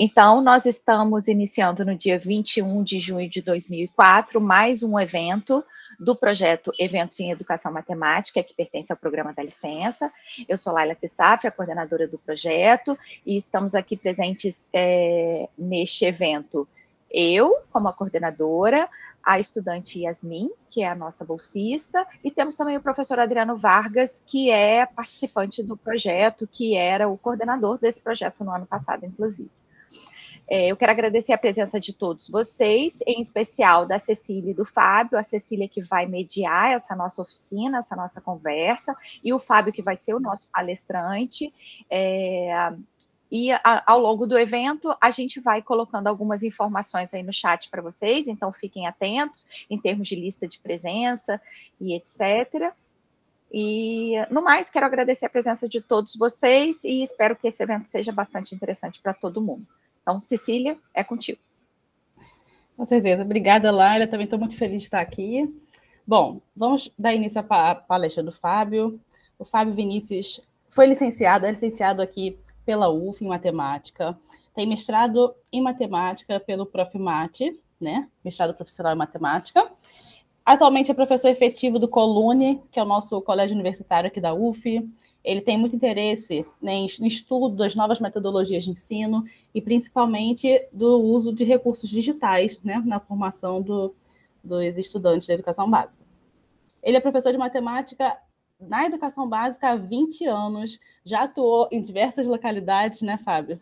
Então, nós estamos iniciando no dia 21 de junho de 2004, mais um evento do projeto Eventos em Educação Matemática, que pertence ao programa da licença. Eu sou Laila Fissaf, a coordenadora do projeto, e estamos aqui presentes neste evento. Eu, como a coordenadora, a estudante Yasmin, que é a nossa bolsista, e temos também o professor Adriano Vargas, que é participante do projeto, que era o coordenador desse projeto no ano passado, inclusive. Eu quero agradecer a presença de todos vocês, em especial da Cecília e do Fábio, a Cecília que vai mediar essa nossa oficina, essa nossa conversa, e o Fábio que vai ser o nosso palestrante. E ao longo do evento, a gente vai colocando algumas informações aí no chat para vocês, então fiquem atentos em termos de lista de presença e etc. E, no mais, quero agradecer a presença de todos vocês e espero que esse evento seja bastante interessante para todo mundo. Então, Cecília, é contigo. Com certeza. Obrigada, Laila. Também estou muito feliz de estar aqui. Bom, vamos dar início à palestra do Fábio. O Fábio Vinícius é licenciado aqui pela UF em matemática, tem mestrado em matemática pelo Profimate, né? Mestrado profissional em matemática. Atualmente é professor efetivo do Colune, que é o nosso colégio universitário aqui da UF. Ele tem muito interesse, né, no estudo das novas metodologias de ensino e principalmente do uso de recursos digitais, né, na formação dos estudantes da educação básica. Ele é professor de matemática na educação básica há 20 anos, já atuou em diversas localidades, né, Fábio?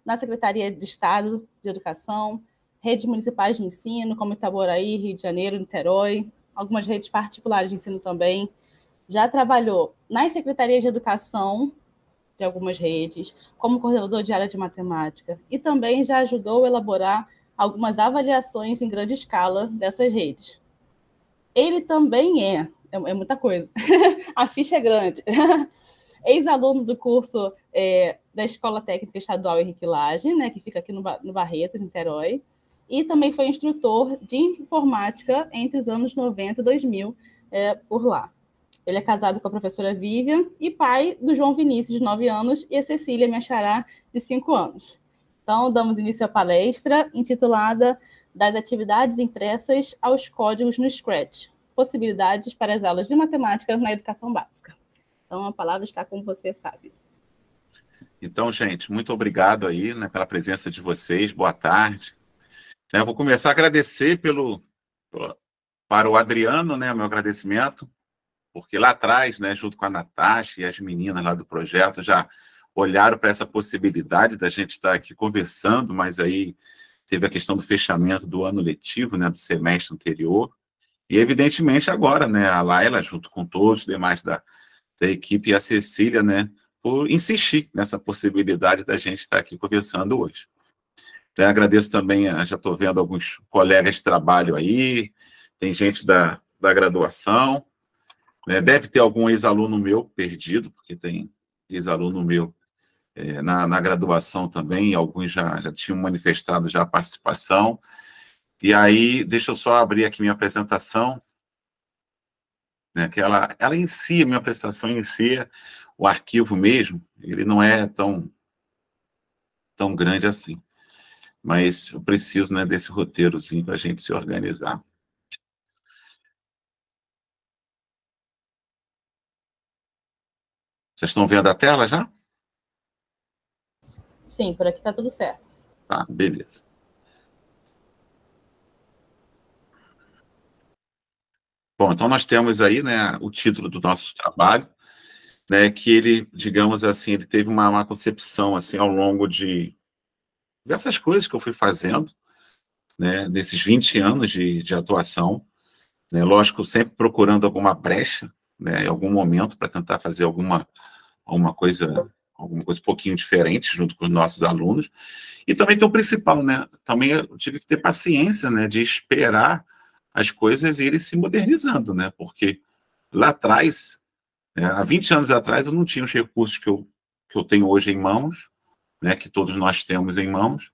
Na Secretaria de Estado de Educação, redes municipais de ensino, como Itaboraí, Rio de Janeiro, Niterói, algumas redes particulares de ensino também. Já trabalhou nas secretarias de educação de algumas redes, como coordenador de área de matemática, e também já ajudou a elaborar algumas avaliações em grande escala dessas redes. Ele também é muita coisa, a ficha é grande, ex-aluno do curso da Escola Técnica Estadual Henrique Lage, né, que fica aqui no Barreto, Niterói, e também foi instrutor de informática entre os anos 90 e 2000 por lá. Ele é casado com a professora Vivian e pai do João Vinícius, de 9 anos, e a Cecília, minha xará, de 5 anos. Então, damos início à palestra, intitulada Das atividades impressas aos códigos no Scratch, possibilidades para as aulas de matemática na educação básica. Então, a palavra está com você, Fábio. Então, gente, muito obrigado aí, né, pela presença de vocês, boa tarde. Eu vou começar a agradecer para o Adriano, né, meu agradecimento, porque lá atrás, né, junto com a Natasha e as meninas lá do projeto, já olharam para essa possibilidade da gente estar aqui conversando, mas aí teve a questão do fechamento do ano letivo, né, do semestre anterior, e evidentemente agora, né, a Laila, junto com todos os demais da equipe, e a Cecília, né, por insistir nessa possibilidade da gente estar aqui conversando hoje. Eu agradeço também, já estou vendo alguns colegas de trabalho aí, tem gente da graduação, né, deve ter algum ex-aluno meu perdido, porque tem ex-aluno meu na graduação também, alguns já tinham manifestado já a participação. E aí, deixa eu só abrir aqui minha apresentação, né, que ela em si, a minha apresentação em si, o arquivo mesmo, ele não é tão grande assim. Mas eu preciso, né, desse roteirozinho para a gente se organizar. Vocês estão vendo a tela já? Sim, por aqui está tudo certo. Tá, beleza. Bom, então nós temos aí, né, o título do nosso trabalho, né, que ele, digamos assim, ele teve uma concepção assim ao longo de dessas coisas que eu fui fazendo, né, desses 20 anos de atuação, né, lógico, sempre procurando alguma brecha, né, em algum momento para tentar fazer alguma coisa um pouquinho diferente junto com os nossos alunos. E também tem o principal, né, também eu tive que ter paciência, né, de esperar as coisas irem se modernizando, né, porque lá atrás, há 20 anos atrás, eu não tinha os recursos que eu tenho hoje em mãos, né, que todos nós temos em mãos.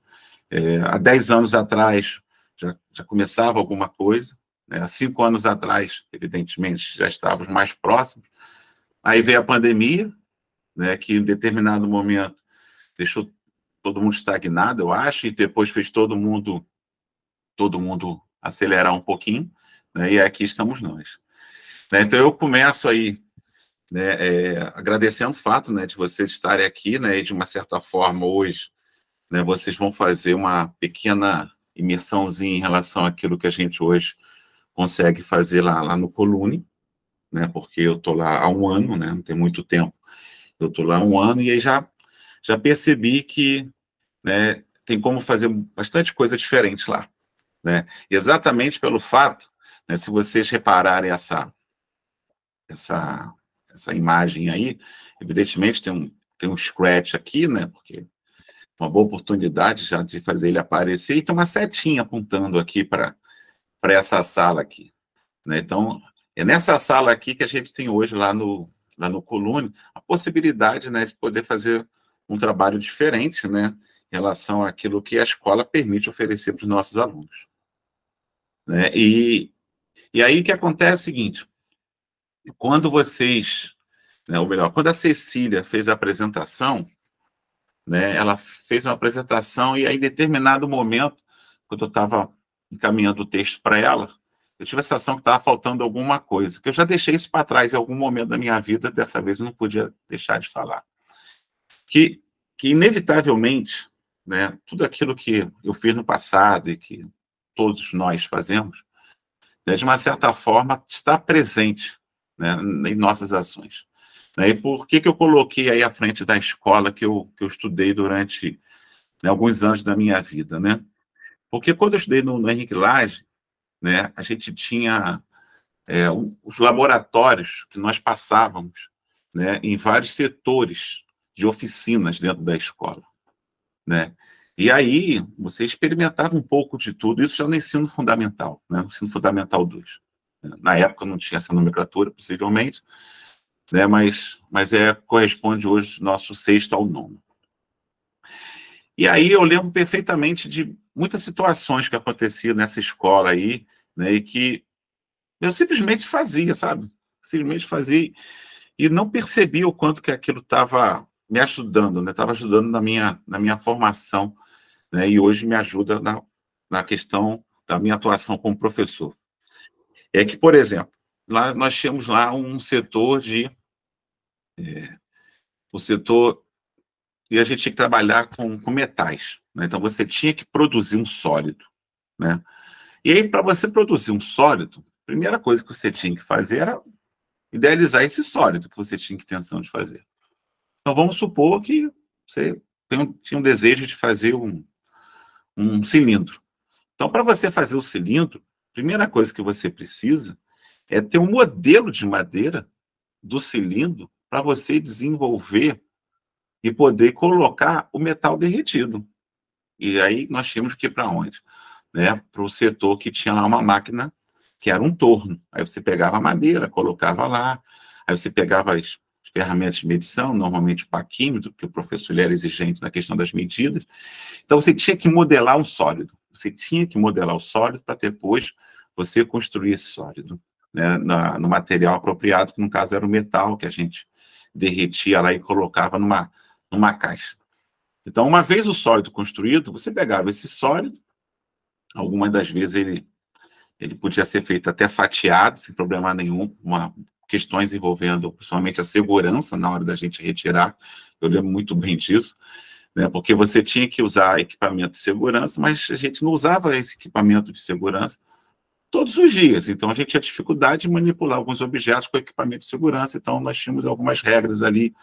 Há 10 anos atrás, já começava alguma coisa, né? Há 5 anos atrás, evidentemente, já estávamos mais próximos. Aí veio a pandemia, né, que em determinado momento deixou todo mundo estagnado, eu acho, e depois fez todo mundo acelerar um pouquinho, né, e aqui estamos nós. Né, então, eu começo aí, né, agradecendo o fato, né, de vocês estarem aqui, né, e de uma certa forma, hoje, né, vocês vão fazer uma pequena imersãozinha em relação àquilo que a gente hoje consegue fazer lá no Colune, né, porque eu estou lá há um ano, né, não tem muito tempo, eu estou lá há um ano, e aí já percebi que, né, tem como fazer bastante coisa diferente lá, né, e exatamente pelo fato, né, se vocês repararem essa imagem aí, evidentemente tem um scratch aqui, né, porque uma boa oportunidade já de fazer ele aparecer, e tem uma setinha apontando aqui para essa sala aqui, né? Então, é nessa sala aqui que a gente tem hoje lá no Colune a possibilidade, né, de poder fazer um trabalho diferente, né, em relação àquilo que a escola permite oferecer para os nossos alunos, né? E aí o que acontece é o seguinte: quando vocês, né, ou melhor, quando a Cecília fez a apresentação, né, ela fez uma apresentação, e aí, em determinado momento, quando eu estava encaminhando o texto para ela, eu tive a sensação que estava faltando alguma coisa, que eu já deixei isso para trás em algum momento da minha vida, dessa vez eu não podia deixar de falar. Que inevitavelmente, né, tudo aquilo que eu fiz no passado e que todos nós fazemos, né, de uma certa forma, está presente, né, em nossas ações. Né, e por que eu coloquei aí à frente da escola que eu estudei durante, né, alguns anos da minha vida, né? Porque quando eu estudei no Henrique Lage, né, a gente tinha os laboratórios que nós passávamos, né, em vários setores de oficinas dentro da escola, né? E aí você experimentava um pouco de tudo, isso já no ensino fundamental, né, no ensino fundamental 2. Na época não tinha essa nomenclatura, possivelmente, né, mas corresponde hoje ao nosso 6º ao 9º. E aí eu lembro perfeitamente de muitas situações que aconteciam nessa escola aí, né, e que eu simplesmente fazia, sabe? Simplesmente fazia e não percebia o quanto que aquilo estava me ajudando, né? Estava ajudando na minha formação, né? E hoje me ajuda na questão da minha atuação como professor. É que, por exemplo, lá nós tínhamos lá um setor o setor e a gente tinha que trabalhar com metais, né? Então você tinha que produzir um sólido, né? E aí, para você produzir um sólido, a primeira coisa que você tinha que fazer era idealizar esse sólido que você tinha intenção de fazer. Então, vamos supor que você tinha um desejo de fazer um cilindro. Então, para você fazer o cilindro, a primeira coisa que você precisa é ter um modelo de madeira do cilindro para você desenvolver e poder colocar o metal derretido. E aí nós tínhamos que ir para onde? Né? Para o setor que tinha lá uma máquina que era um torno. Aí você pegava a madeira, colocava lá, aí você pegava as ferramentas de medição, normalmente o paquímetro, porque o professor ele era exigente na questão das medidas. Então você tinha que modelar um sólido. Você tinha que modelar o sólido para depois você construir esse sólido, né, no material apropriado, que no caso era o metal, que a gente derretia lá e colocava numa caixa. Então, uma vez o sólido construído, você pegava esse sólido, algumas das vezes ele podia ser feito até fatiado, sem problema nenhum, questões envolvendo principalmente a segurança na hora da gente retirar, eu lembro muito bem disso, né, porque você tinha que usar equipamento de segurança, mas a gente não usava esse equipamento de segurança todos os dias, então a gente tinha dificuldade de manipular alguns objetos com equipamento de segurança, então nós tínhamos algumas regras ali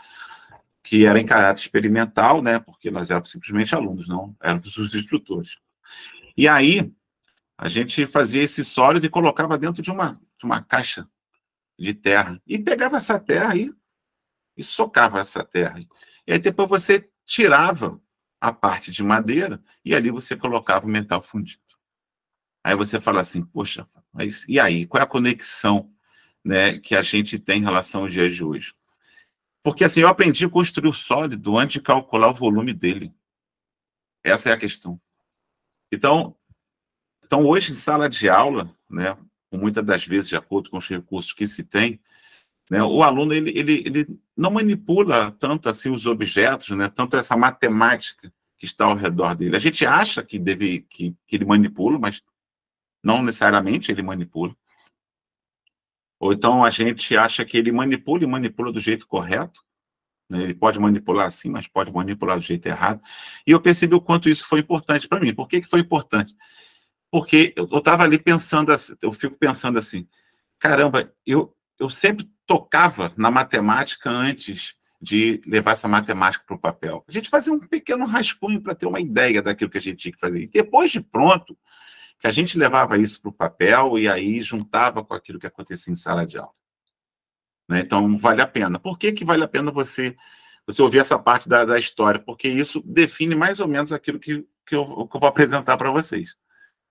que eram em caráter experimental, né, porque nós éramos simplesmente alunos, não éramos os instrutores. E aí, a gente fazia esse sólido e colocava dentro de uma caixa de terra, e pegava essa terra e socava essa terra. E aí depois você tirava a parte de madeira e ali você colocava o metal fundido. Aí você fala assim, poxa, mas e aí? Qual é a conexão, né, que a gente tem em relação aos dias de hoje? Porque assim, eu aprendi a construir o sólido antes de calcular o volume dele. Essa é a questão. Então hoje, em sala de aula, né, muitas das vezes, de acordo com os recursos que se tem, né, o aluno ele não manipula tanto assim os objetos, né, tanto essa matemática que está ao redor dele. A gente acha que ele manipula, mas não necessariamente ele manipula. Ou então a gente acha que ele manipula e manipula do jeito correto, né? Ele pode manipular assim, mas pode manipular do jeito errado. E eu percebi o quanto isso foi importante para mim. Por que foi importante? Porque eu estava ali pensando, eu fico pensando assim, caramba, eu sempre tocava na matemática antes de levar essa matemática para o papel. A gente fazia um pequeno rascunho para ter uma ideia daquilo que a gente tinha que fazer. E depois de pronto, que a gente levava isso para o papel e aí juntava com aquilo que acontecia em sala de aula. Né? Então, vale a pena. Por que vale a pena você ouvir essa parte da história? Porque isso define mais ou menos aquilo que eu vou apresentar para vocês.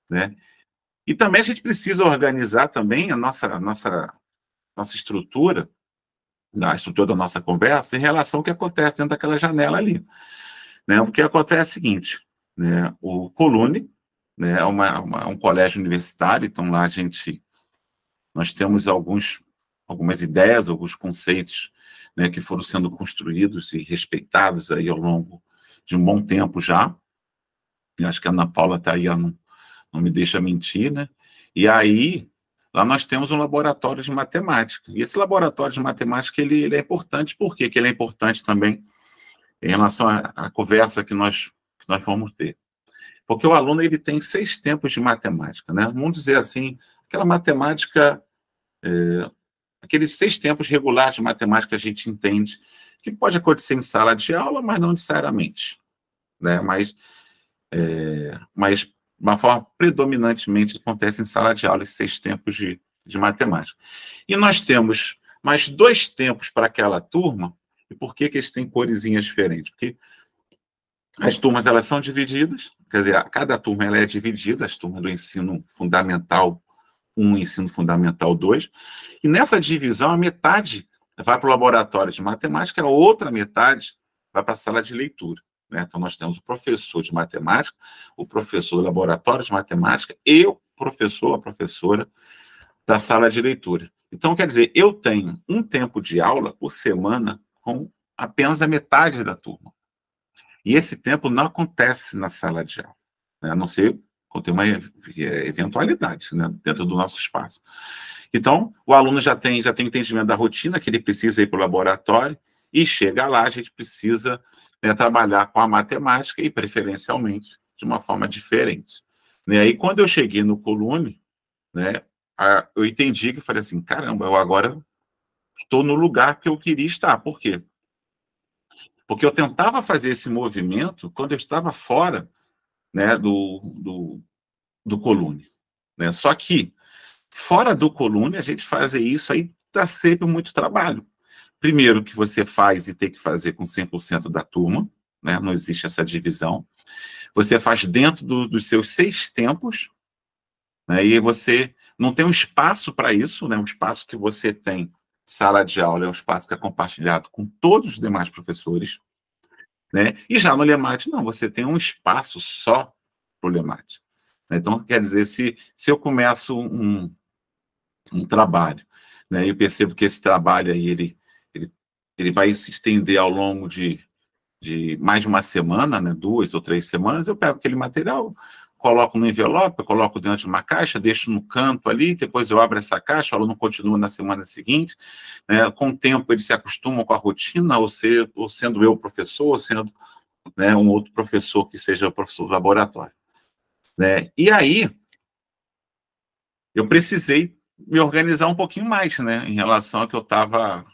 Né? E também a gente precisa organizar também a nossa estrutura, a estrutura da nossa conversa, em relação ao que acontece dentro daquela janela ali. Né? O que acontece é o seguinte, né? O Colune, né, é um colégio universitário, então lá nós temos algumas ideias, alguns conceitos, né, que foram sendo construídos e respeitados aí ao longo de um bom tempo já. E acho que a Ana Paula está aí, ela não me deixa mentir, né? E aí, lá nós temos um laboratório de matemática. E esse laboratório de matemática, ele é importante. Por quê? Que ele é importante também em relação à conversa que nós vamos ter. Porque o aluno ele tem 6 tempos de matemática, né? Vamos dizer assim, aquela matemática, aqueles 6 tempos regulares de matemática que a gente entende, que pode acontecer em sala de aula, mas não necessariamente. Né? Mas de uma forma predominantemente acontece em sala de aula, esses 6 tempos de matemática. E nós temos mais 2 tempos para aquela turma, e por que eles têm coresinhas diferentes? Porque as turmas elas são divididas, quer dizer, cada turma ela é dividida, as turmas do ensino fundamental 1 e ensino fundamental 2, e nessa divisão a metade vai para o laboratório de matemática, a outra metade vai para a sala de leitura. Né? Então nós temos o professor de matemática, o professor do laboratório de matemática e o professor, a professora da sala de leitura. Então, quer dizer, eu tenho um tempo de aula por semana com apenas a metade da turma. E esse tempo não acontece na sala de aula, né? A não ser quando tem uma eventualidade, né, dentro do nosso espaço. Então, o aluno já tem entendimento da rotina, que ele precisa ir para o laboratório, e chega lá, a gente precisa, né, trabalhar com a matemática e, preferencialmente, de uma forma diferente. E aí, quando eu cheguei no Colune, né, eu entendi que eu falei assim, caramba, eu agora estou no lugar que eu queria estar. Por quê? Porque eu tentava fazer esse movimento quando eu estava fora, né, do Colune. Né? Só que, fora do Colune, a gente fazer isso aí dá sempre muito trabalho. Primeiro, que você faz e tem que fazer com 100% da turma, né? Não existe essa divisão. Você faz dentro dos seus 6 tempos, né? E você não tem um espaço para isso, né? Um espaço que você tem, sala de aula, é um espaço que é compartilhado com todos os demais professores, né? E já no LEMAT, não, você tem um espaço só para o LEMAT. Então, quer dizer, se eu começo um trabalho, né, eu percebo que esse trabalho aí, ele vai se estender ao longo de mais de uma semana, né, 2 ou 3 semanas, eu pego aquele material, coloco no envelope, eu coloco dentro de uma caixa, deixo no canto ali, depois eu abro essa caixa, o aluno continua na semana seguinte, né, com o tempo eles se acostumam com a rotina, ou sendo eu professor, ou sendo, né, um outro professor que seja o professor do laboratório. Né? E aí, eu precisei me organizar um pouquinho mais, né, em relação ao que eu estava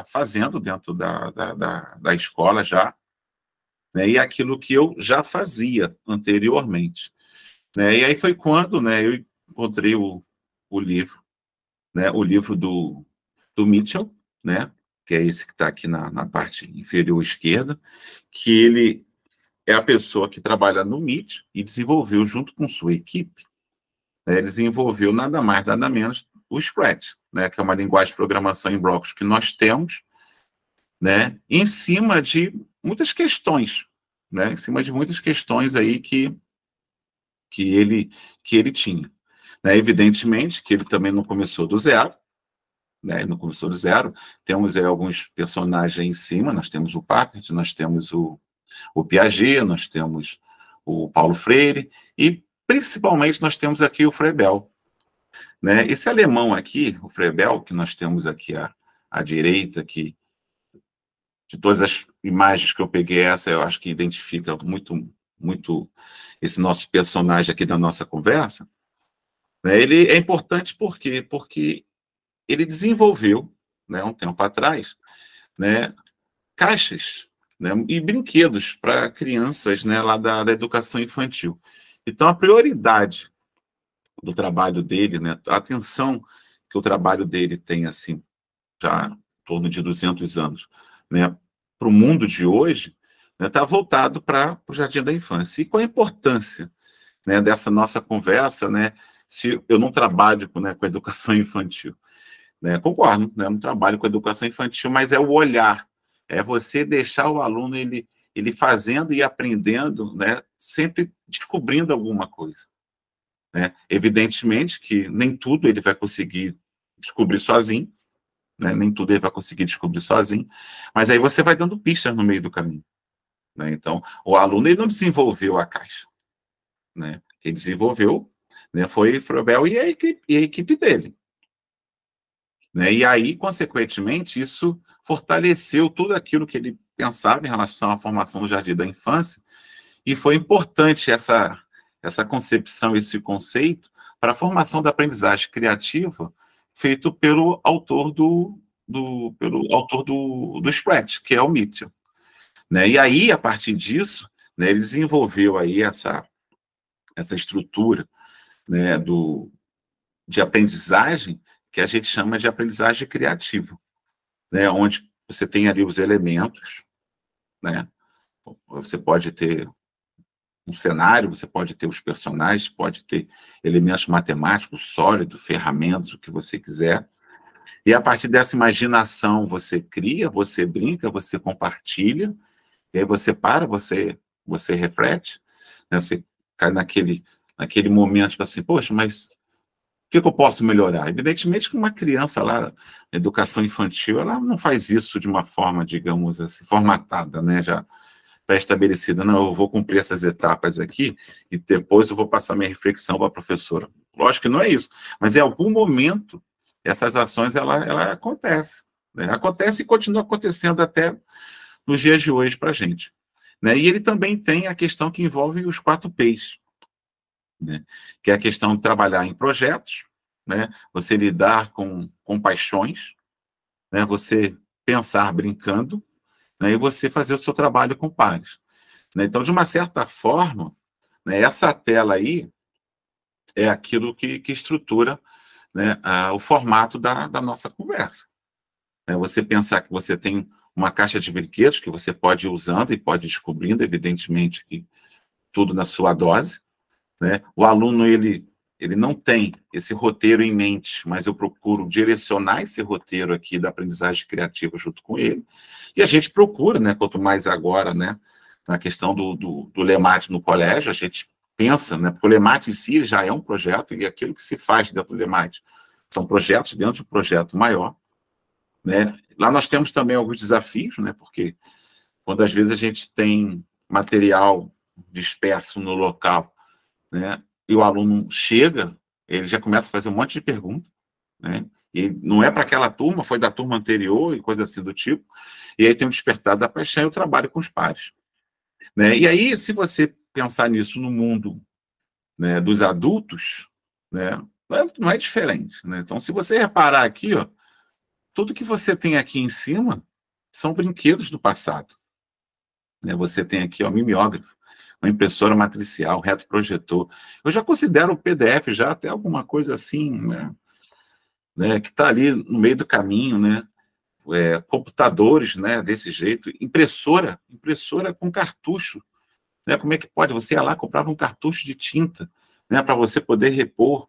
fazendo dentro da escola já, né, e aquilo que eu já fazia anteriormente. Né, e aí foi quando, né, eu encontrei o livro, né, o livro do Mitchell, né, que é esse que está aqui na parte inferior esquerda, que ele é a pessoa que trabalha no MIT e desenvolveu, junto com sua equipe, né, ele desenvolveu nada mais, nada menos, o Scratch, né, que é uma linguagem de programação em blocos que nós temos, né, em cima de muitas questões, né, em cima de muitas questões aí que ele tinha. Né, evidentemente que ele também não começou do zero, né, não começou do zero, temos aí alguns personagens aí em cima, nós temos o Papert, nós temos o o Piaget, nós temos o Paulo Freire, e principalmente nós temos aqui o Froebel, né? Esse alemão aqui, o Froebel, que nós temos aqui à direita, que de todas as imagens que eu peguei, essa eu acho que identifica muito esse nosso personagem aqui da nossa conversa, né? Ele é importante por quê? Porque ele desenvolveu, né, um tempo atrás, né, caixas, né, e brinquedos para crianças, né, lá da educação infantil. Então, a prioridade do trabalho dele, né, a atenção que o trabalho dele tem, assim, já em torno de 200 anos, né, para o mundo de hoje, está, né, voltado para o Jardim da Infância. E qual a importância, né, dessa nossa conversa, né, se eu não trabalho, né, com educação infantil? Né, concordo, né, não trabalho com educação infantil, mas é o olhar, é você deixar o aluno ele fazendo e aprendendo, né, sempre descobrindo alguma coisa. Né? Evidentemente que nem tudo ele vai conseguir descobrir sozinho, né? Nem tudo ele vai conseguir descobrir sozinho, mas aí você vai dando pistas no meio do caminho. Né? Então, o aluno ele não desenvolveu a caixa. Né? Quem desenvolveu, né, foi o Froebel e a equipe dele. Né? E aí, consequentemente, isso fortaleceu tudo aquilo que ele pensava em relação à formação do Jardim da Infância, e foi importante essa concepção, esse conceito, para a formação da aprendizagem criativa, feito pelo autor do Scratch, que é o Mitchell. Né? E aí, a partir disso, né, ele desenvolveu aí essa estrutura, né, de aprendizagem, que a gente chama de aprendizagem criativa, né, onde você tem ali os elementos, né, você pode ter um cenário, você pode ter os personagens, pode ter elementos matemáticos sólidos, ferramentas, o que você quiser. E a partir dessa imaginação, você cria, você brinca, você compartilha, e aí você para, você reflete, né? Você cai naquele momento, tipo assim, poxa, mas o que eu posso melhorar? Evidentemente que uma criança lá, na educação infantil, ela não faz isso de uma forma, digamos assim, formatada, né? Já pré-estabelecida, não, eu vou cumprir essas etapas aqui e depois eu vou passar minha reflexão para a professora. Lógico que não é isso, mas em algum momento essas ações ela acontecem, né? Acontece e continua acontecendo até nos dias de hoje para a gente. Né? E ele também tem a questão que envolve os 4 P's, né? Que é a questão de trabalhar em projetos, né? Você lidar com paixões, né? Você pensar brincando, né, e você fazer o seu trabalho com pares. Né? Então, de uma certa forma, né, essa tela aí é aquilo que estrutura, né, o formato da nossa conversa. Né? Você pensar que você tem uma caixa de brinquedos que você pode ir usando e pode ir descobrindo, evidentemente, que tudo na sua dose. Né? O aluno, ele não tem esse roteiro em mente, mas eu procuro direcionar esse roteiro aqui da aprendizagem criativa junto com ele, e a gente procura, né, quanto mais agora, né, na questão do LEMAT no colégio, a gente pensa, né, porque o LEMAT em si já é um projeto, e aquilo que se faz dentro do LEMAT são projetos dentro de um projeto maior. Né? Lá nós temos também alguns desafios, né, porque quando às vezes a gente tem material disperso no local, né, e o aluno chega, ele já começa a fazer um monte de perguntas, né, e não é para aquela turma, foi da turma anterior e coisa assim do tipo, e aí tem o despertar da paixão e o trabalho com os pares. Né, e aí, se você pensar nisso no mundo, né, dos adultos, né, não é diferente. Né? Então, se você reparar aqui, ó, tudo que você tem aqui em cima são brinquedos do passado. Né? Você tem aqui, ó, mimeógrafo, uma impressora matricial, retroprojetor. Eu já considero o PDF já até alguma coisa assim, né, que está ali no meio do caminho, né? Computadores, né, desse jeito, impressora com cartucho. Né? Como é que pode? Você ia lá, comprava um cartucho de tinta, né, para você poder repor.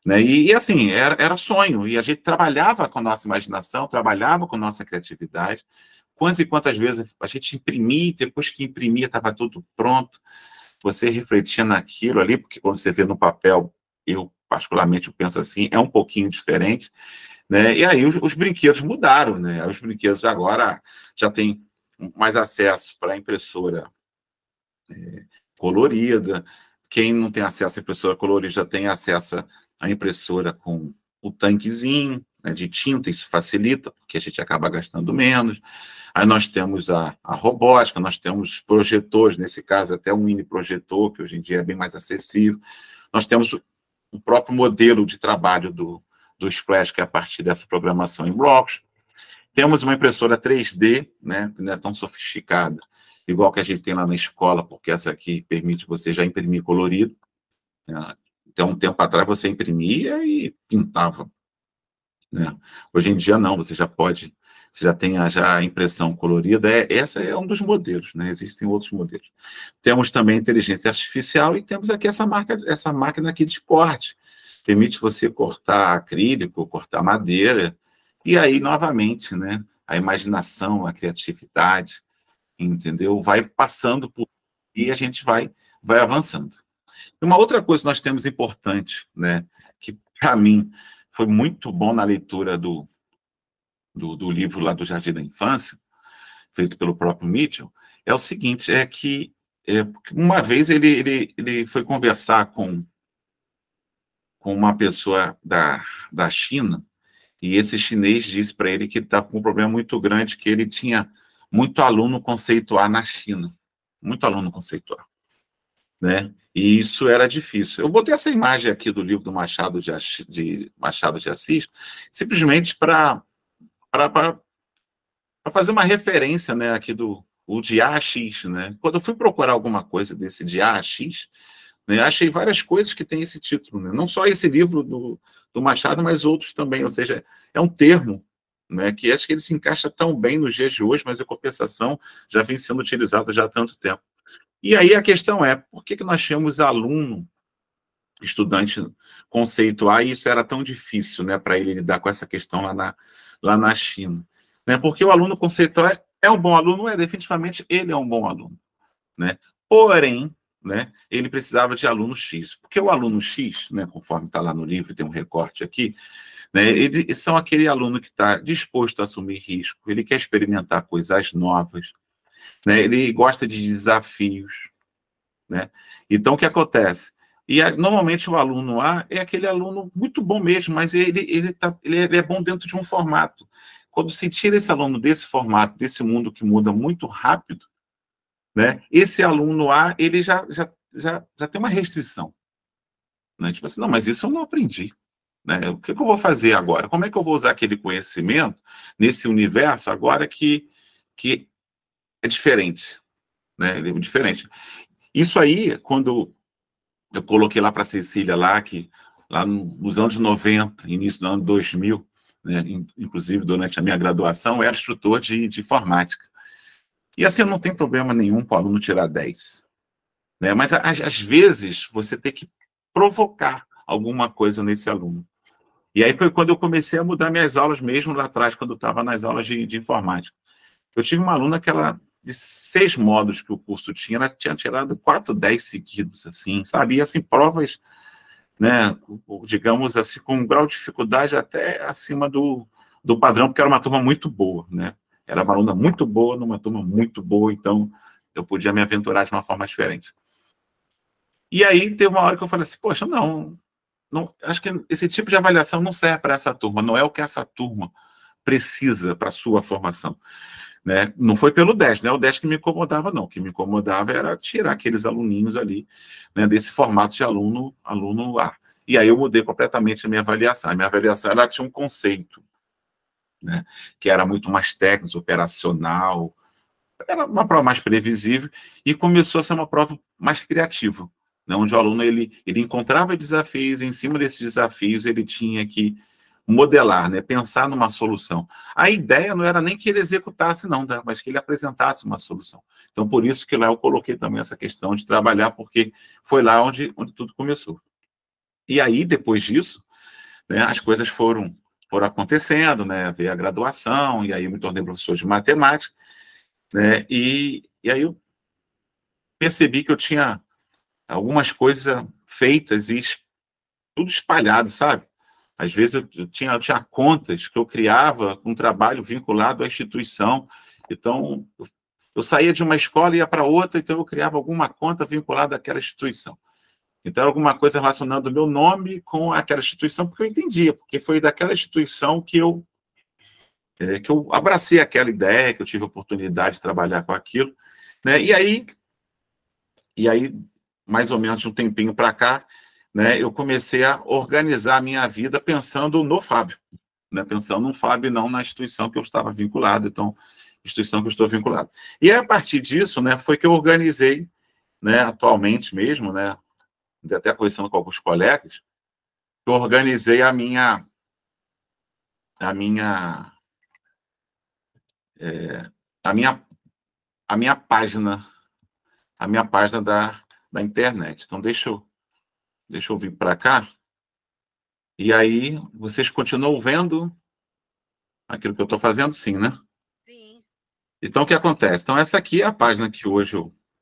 Né? E assim, era sonho, e a gente trabalhava com a nossa imaginação, trabalhava com a nossa criatividade. Quantas e quantas vezes a gente imprimia, depois que imprimia estava tudo pronto, você refletia naquilo ali, porque quando você vê no papel, eu particularmente penso assim, é um pouquinho diferente, né? E aí os brinquedos mudaram, né? Os brinquedos agora já tem mais acesso para a impressora colorida. Quem não tem acesso à impressora colorida já tem acesso à impressora com o tanquezinho, né, de tinta, isso facilita, porque a gente acaba gastando menos. Aí nós temos a robótica, nós temos projetores, nesse caso até um mini projetor, que hoje em dia é bem mais acessível. Nós temos o próprio modelo de trabalho do Splash, que é a partir dessa programação em blocos. Temos uma impressora 3D, né, que não é tão sofisticada, igual que a gente tem lá na escola, porque essa aqui permite você já imprimir colorido. Né? Então, um tempo atrás, você imprimia e pintava. Né? Hoje em dia, não, você já pode, você já tem a impressão colorida. Essa é um dos modelos, né? Existem outros modelos. Temos também inteligência artificial e temos aqui essa máquina aqui de corte. Permite você cortar acrílico, cortar madeira, e aí, novamente, né, a imaginação, a criatividade, entendeu? Vai passando por... e a gente vai avançando. E uma outra coisa que nós temos importante, né, que para mim foi muito bom na leitura do livro lá do Jardim da Infância, feito pelo próprio Mitchell, é o seguinte, é que uma vez ele foi conversar com uma pessoa da China, e esse chinês disse para ele que ele estava com um problema muito grande, que ele tinha muito aluno conceituar na China. Muito aluno conceituar. Né? E isso era difícil. Eu botei essa imagem aqui do livro do Machado de Assis, simplesmente para fazer uma referência, né, aqui o de AX. Né? Quando eu fui procurar alguma coisa desse de AX, né, achei várias coisas que têm esse título. Né? Não só esse livro do Machado, mas outros também. Ou seja, é um termo, né, que acho que ele se encaixa tão bem nos dias de hoje, mas a compensação já vem sendo utilizado já há tanto tempo. E aí a questão é, por que nós tínhamos aluno, estudante conceituar, e isso era tão difícil, né, para ele lidar com essa questão lá na China? Né? Porque o aluno conceituar é um bom aluno, definitivamente ele é um bom aluno. Né? Porém, né, ele precisava de aluno X. Porque o aluno X, né, conforme está lá no livro, tem um recorte aqui, né, eles são aquele aluno que está disposto a assumir risco, ele quer experimentar coisas novas, né, ele gosta de desafios. Né? Então, o que acontece? Normalmente o aluno A é aquele aluno muito bom mesmo, mas ele é bom dentro de um formato. Quando se tira esse aluno desse formato, desse mundo que muda muito rápido, né, esse aluno A ele já tem uma restrição. Né? Tipo assim, não, mas isso eu não aprendi. Né? O que eu vou fazer agora? Como é que eu vou usar aquele conhecimento nesse universo agora que é diferente? Né? Ele é diferente. Isso aí, quando eu coloquei lá para a Cecília, lá nos anos 90, início do ano 2000, né, inclusive durante a minha graduação, eu era instrutor de informática. E assim, não tem problema nenhum para o aluno tirar 10. Né? Mas, às vezes, você tem que provocar alguma coisa nesse aluno. E aí foi quando eu comecei a mudar minhas aulas, mesmo lá atrás, quando eu estava nas aulas de informática. Eu tive uma aluna que de 6 módulos que o curso tinha, ela tinha tirado 4, 10 seguidos, assim, sabe? E assim, provas, né, digamos assim, com um grau de dificuldade até acima do padrão, porque era uma turma muito boa, né? Era uma aluna muito boa, numa turma muito boa, então eu podia me aventurar de uma forma diferente. E aí teve uma hora que eu falei assim, poxa, não, acho que esse tipo de avaliação não serve para essa turma, não é o que essa turma precisa para a sua formação. Né? Não foi pelo 10, não é o 10 que me incomodava, não. O que me incomodava era tirar aqueles aluninhos ali, né, desse formato de aluno A. E aí eu mudei completamente a minha avaliação. A minha avaliação ela tinha um conceito, né, que era muito mais técnico, operacional, era uma prova mais previsível, e começou a ser uma prova mais criativa, né, onde o aluno ele encontrava desafios, e em cima desses desafios ele tinha que modelar, né, pensar numa solução. A ideia não era nem que ele executasse, não, tá? Mas que ele apresentasse uma solução. Então, por isso que lá eu coloquei também essa questão de trabalhar, porque foi lá onde tudo começou. E aí, depois disso, né, as coisas foram acontecendo, né, veio a graduação, e aí eu me tornei professor de matemática, né, e aí eu percebi que eu tinha algumas coisas feitas e tudo espalhado, sabe? Às vezes eu tinha contas que eu criava com trabalho vinculado à instituição. Então, eu saía de uma escola e ia para outra, então eu criava alguma conta vinculada àquela instituição. Então, alguma coisa relacionando o meu nome com aquela instituição, porque eu entendia, porque foi daquela instituição que eu abracei aquela ideia, que eu tive a oportunidade de trabalhar com aquilo, né? E aí, mais ou menos de um tempinho para cá, né, eu comecei a organizar a minha vida pensando no Fábio, né, pensando no Fábio, não na instituição que eu estava vinculado, então, instituição que eu estou vinculado. E aí, a partir disso, né, foi que eu organizei, né, atualmente mesmo, né, até conversando com alguns colegas, eu organizei a minha página da internet. Então, deixa eu vir para cá. E aí, vocês continuam vendo aquilo que eu estou fazendo? Sim, né? Sim. Então, o que acontece? Então, essa aqui é a página que hoje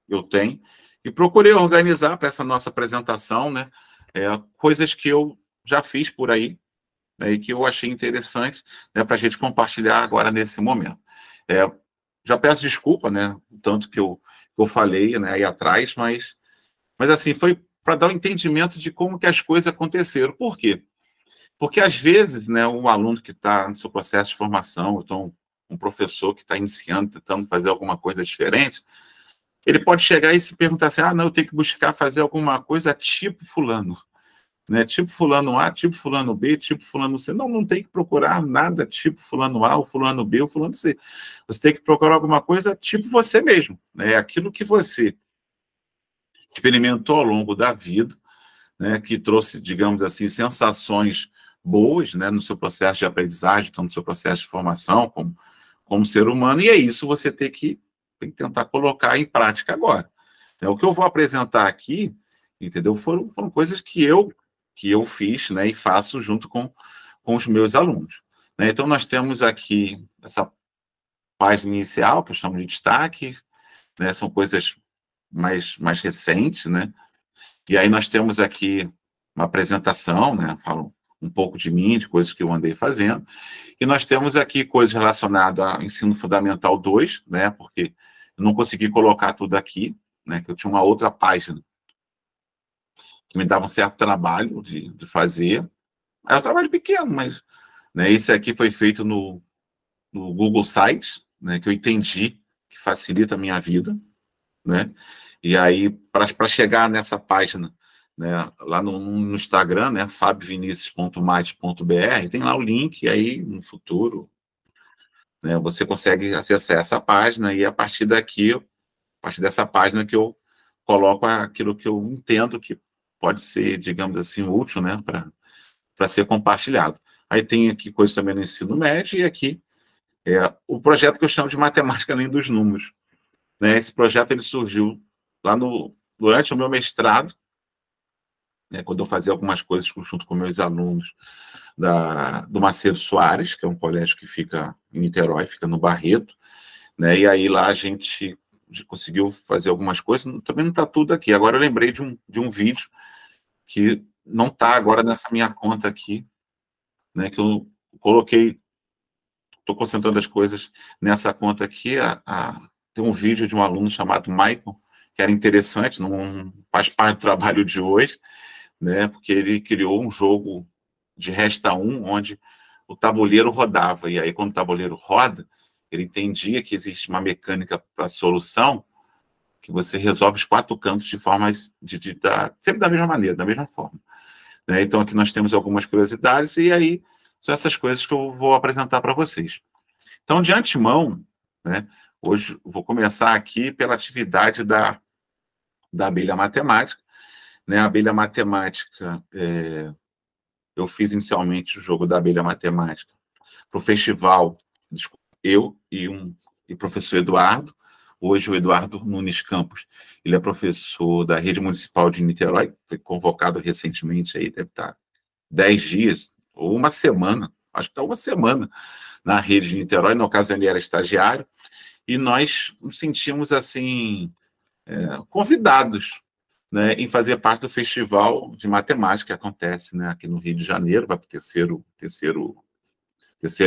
eu tenho. E procurei organizar para essa nossa apresentação, né? Coisas que eu já fiz por aí, né, e que eu achei interessante, né, para a gente compartilhar agora nesse momento. Já peço desculpa, né? Tanto que eu falei, né, aí atrás, mas assim, foi para dar um entendimento de como que as coisas aconteceram. Por quê? Porque, às vezes, né, um aluno que está no seu processo de formação, então, um professor que está iniciando, tentando fazer alguma coisa diferente, ele pode chegar e se perguntar assim, não, eu tenho que buscar fazer alguma coisa tipo fulano, né? Tipo fulano A, tipo fulano B, tipo fulano C. Não tem que procurar nada tipo fulano A, ou fulano B, ou fulano C. Você tem que procurar alguma coisa tipo você mesmo, né? Aquilo que você experimentou ao longo da vida, né, que trouxe, digamos assim, sensações boas, né, no seu processo de aprendizagem, então, no seu processo de formação como ser humano, e é isso você tem que tentar colocar em prática agora. O que eu vou apresentar aqui, entendeu, foram coisas que eu fiz, né, e faço junto com os meus alunos, né? Então, nós temos aqui essa página inicial, que eu chamo de destaque, né, são coisas mais recentes, né? E aí nós temos aqui uma apresentação, né? Falo um pouco de mim, de coisas que eu andei fazendo. E nós temos aqui coisas relacionadas ao Ensino Fundamental 2, né? Porque eu não consegui colocar tudo aqui, né? Que eu tinha uma outra página que me dava um certo trabalho de fazer. É um trabalho pequeno, mas, né, esse aqui foi feito no Google Sites, né? Que eu entendi que facilita a minha vida, né? E aí, para chegar nessa página, né, lá no Instagram, né, fabiovinicius.mate.br, tem lá o link, e aí, no futuro, né, você consegue acessar essa página, e a partir daqui, a partir dessa página que eu coloco aquilo que eu entendo que pode ser, digamos assim, útil, né, para ser compartilhado. Aí tem aqui coisas também no ensino médio, e aqui o projeto que eu chamo de Matemática Além dos Números, né? Esse projeto ele surgiu lá durante o meu mestrado, né, quando eu fazia algumas coisas junto com meus alunos do Macedo Soares, que é um colégio que fica em Niterói, fica no Barreto, né? E aí lá a gente conseguiu fazer algumas coisas, também não está tudo aqui. Agora eu lembrei de um vídeo que não está agora nessa minha conta aqui, né, que eu coloquei, estou concentrando as coisas nessa conta aqui. Tem um vídeo de um aluno chamado Michael, que era interessante, não faz parte do trabalho de hoje, né, porque ele criou um jogo de resta 1, onde o tabuleiro rodava, e aí quando o tabuleiro roda, ele entendia que existe uma mecânica para a solução, que você resolve os 4 cantos de formas, sempre da mesma maneira, da mesma forma, né? Então aqui nós temos algumas curiosidades, e aí são essas coisas que eu vou apresentar para vocês. Então, de antemão, né, hoje eu vou começar aqui pela atividade da abelha matemática, né? A abelha matemática, eu fiz inicialmente o jogo da abelha matemática para o festival, eu e o professor Eduardo. Hoje o Eduardo Nunes Campos, ele é professor da Rede Municipal de Niterói, foi convocado recentemente, aí deve estar 10 dias, ou uma semana, acho que está uma semana, na Rede de Niterói. No caso ele era estagiário, e nós nos sentimos assim, convidados, né, em fazer parte do festival de matemática que acontece, né, aqui no Rio de Janeiro. Vai para o terceiro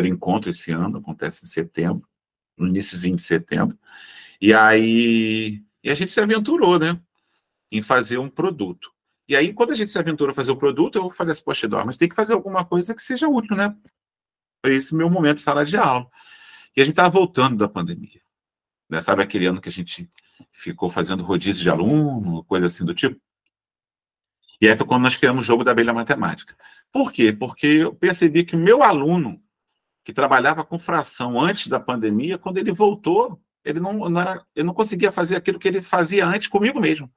encontro esse ano, acontece em setembro, no iníciozinho de setembro. E aí a gente se aventurou, né, em fazer um produto. E aí, quando a gente se aventurou a fazer o produto, eu falei assim, poxa, Eduardo, mas tem que fazer alguma coisa que seja útil, né? Foi esse meu momento de sala de aula. E a gente estava voltando da pandemia. Né? Sabe aquele ano que a gente ficou fazendo rodízio de aluno, coisa assim do tipo? E aí foi quando nós criamos o jogo da abelha matemática. Por quê? Porque eu percebi que o meu aluno, que trabalhava com fração antes da pandemia, quando ele voltou, ele não conseguia fazer aquilo que ele fazia antes comigo mesmo.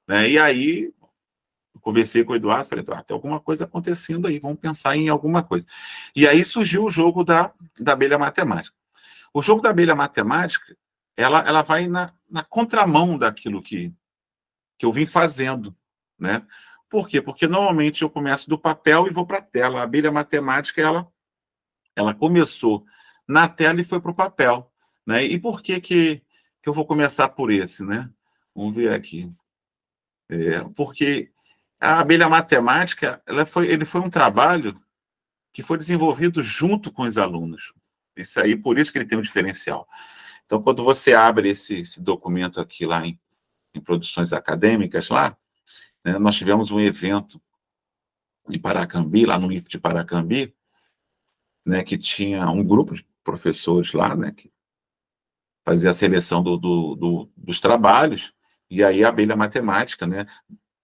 Né? E aí, eu conversei com o Eduardo, falei, Eduardo, tem alguma coisa acontecendo aí, vamos pensar em alguma coisa. E aí surgiu o jogo da abelha matemática. O jogo da abelha matemática, ela vai na contramão daquilo que eu vim fazendo, né? Por quê? Porque normalmente eu começo do papel e vou para a tela. A abelha matemática, ela começou na tela e foi para o papel, né? E por que eu vou começar por esse, né? Vamos ver aqui. Porque a abelha matemática, ele foi um trabalho que foi desenvolvido junto com os alunos. Isso aí, por isso que ele tem um diferencial. Então, quando você abre esse documento aqui lá em produções acadêmicas, lá, né, nós tivemos um evento em Paracambi, lá no IF de Paracambi, né, que tinha um grupo de professores lá, né, que fazia a seleção dos trabalhos, e aí a abelha matemática, né,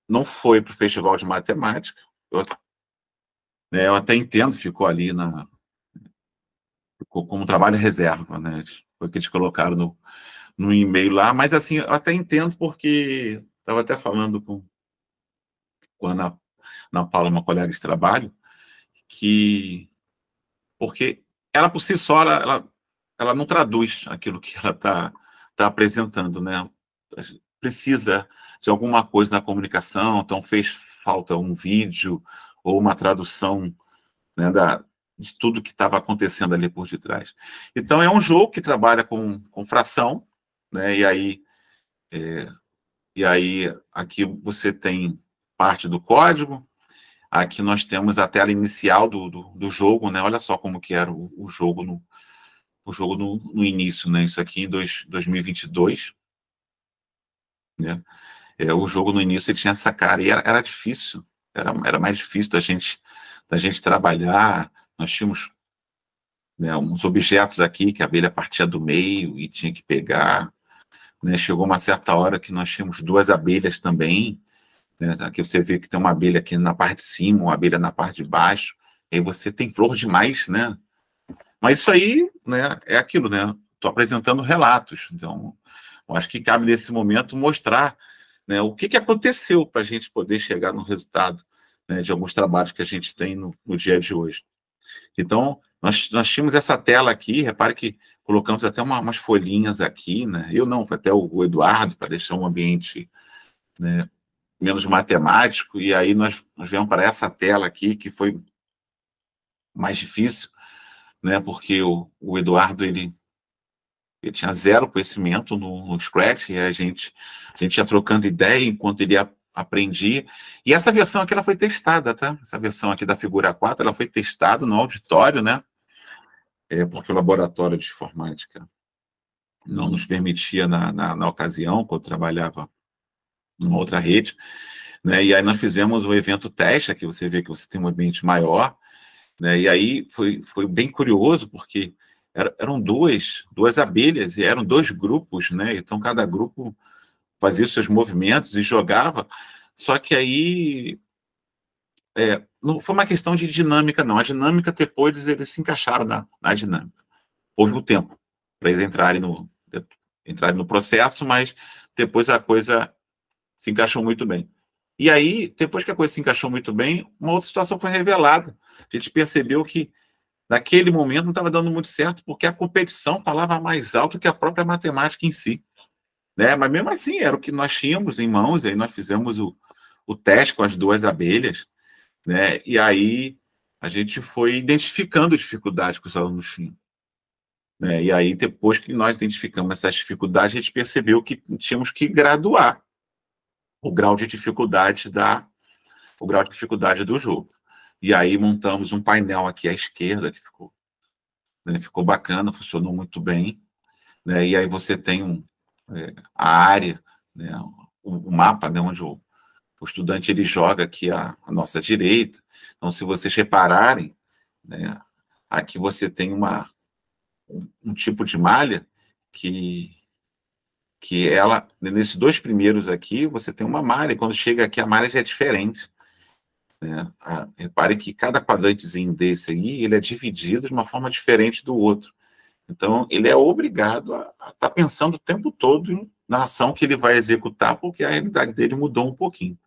não foi para o Festival de Matemática, eu até entendo, ficou ali ficou como trabalho reserva, né, foi que eles colocaram no e-mail lá, mas assim, eu até entendo porque estava até falando com a Ana Paula, uma colega de trabalho, porque ela por si só, ela não traduz aquilo que ela está apresentando, né? Precisa de alguma coisa na comunicação, então fez falta um vídeo ou uma tradução, né, de tudo que estava acontecendo ali por detrás. Então, é um jogo que trabalha com fração, né? E aí aqui você tem parte do código. Aqui nós temos a tela inicial do jogo, né? Olha só como que era o jogo no início, né? Isso aqui em 2022, né? O jogo no início ele tinha essa cara e era difícil, era mais difícil da gente trabalhar. Nós tínhamos, né, uns objetos aqui que a abelha partia do meio e tinha que pegar, né? Chegou uma certa hora que nós tínhamos duas abelhas também, né? Aqui você vê que tem uma abelha aqui na parte de cima, uma abelha na parte de baixo, e aí você tem flor demais, né? Mas isso aí, né, é aquilo, né? Estou apresentando relatos, então eu acho que cabe nesse momento mostrar, né, o que aconteceu para a gente poder chegar no resultado, né, de alguns trabalhos que a gente tem no dia de hoje. Então, nós tínhamos essa tela aqui, repare que colocamos até umas folhinhas aqui, né? Eu não, foi até o Eduardo, para deixar um ambiente, né, menos matemático, e aí nós viemos para essa tela aqui, que foi mais difícil, né, porque o Eduardo, ele tinha zero conhecimento no Scratch, e a gente ia trocando ideia enquanto ele aprendia. E essa versão aqui, ela foi testada, tá? Essa versão aqui da figura 4, ela foi testada no auditório, né? Porque o laboratório de informática não nos permitia na ocasião, quando eu trabalhava numa outra rede, né? E aí nós fizemos o evento teste, aqui você vê que você tem um ambiente maior, né? E aí foi bem curioso, porque eram duas abelhas, e eram dois grupos, né? Então cada grupo fazia os seus movimentos e jogava, só que aí não foi uma questão de dinâmica, não. A dinâmica, depois, eles se encaixaram na dinâmica. Houve o tempo para eles entrarem no processo, mas depois a coisa se encaixou muito bem. E aí, depois que a coisa se encaixou muito bem, uma outra situação foi revelada. A gente percebeu que, naquele momento, não estava dando muito certo, porque a competição falava mais alto que a própria matemática em si. Né? Mas, mesmo assim, era o que nós tínhamos em mãos, e aí nós fizemos o teste com as duas abelhas, né? E aí a gente foi identificando dificuldades que os alunos tinham. Né? E aí, depois que nós identificamos essas dificuldades, a gente percebeu que tínhamos que graduar o grau de dificuldade do jogo. E aí montamos um painel aqui à esquerda, que ficou bacana, funcionou muito bem, né? E aí você tem a área, né? O mapa, né? Onde o estudante ele joga aqui à nossa direita. Então, se vocês repararem, né? Aqui você tem um tipo de malha que ela, nesses dois primeiros aqui, você tem uma malha, e quando chega aqui a malha já é diferente. Né? Repare que cada quadrantezinho desse aí, ele é dividido de uma forma diferente do outro. Então, ele é obrigado a estar pensando o tempo todo na ação que ele vai executar, porque a realidade dele mudou um pouquinho.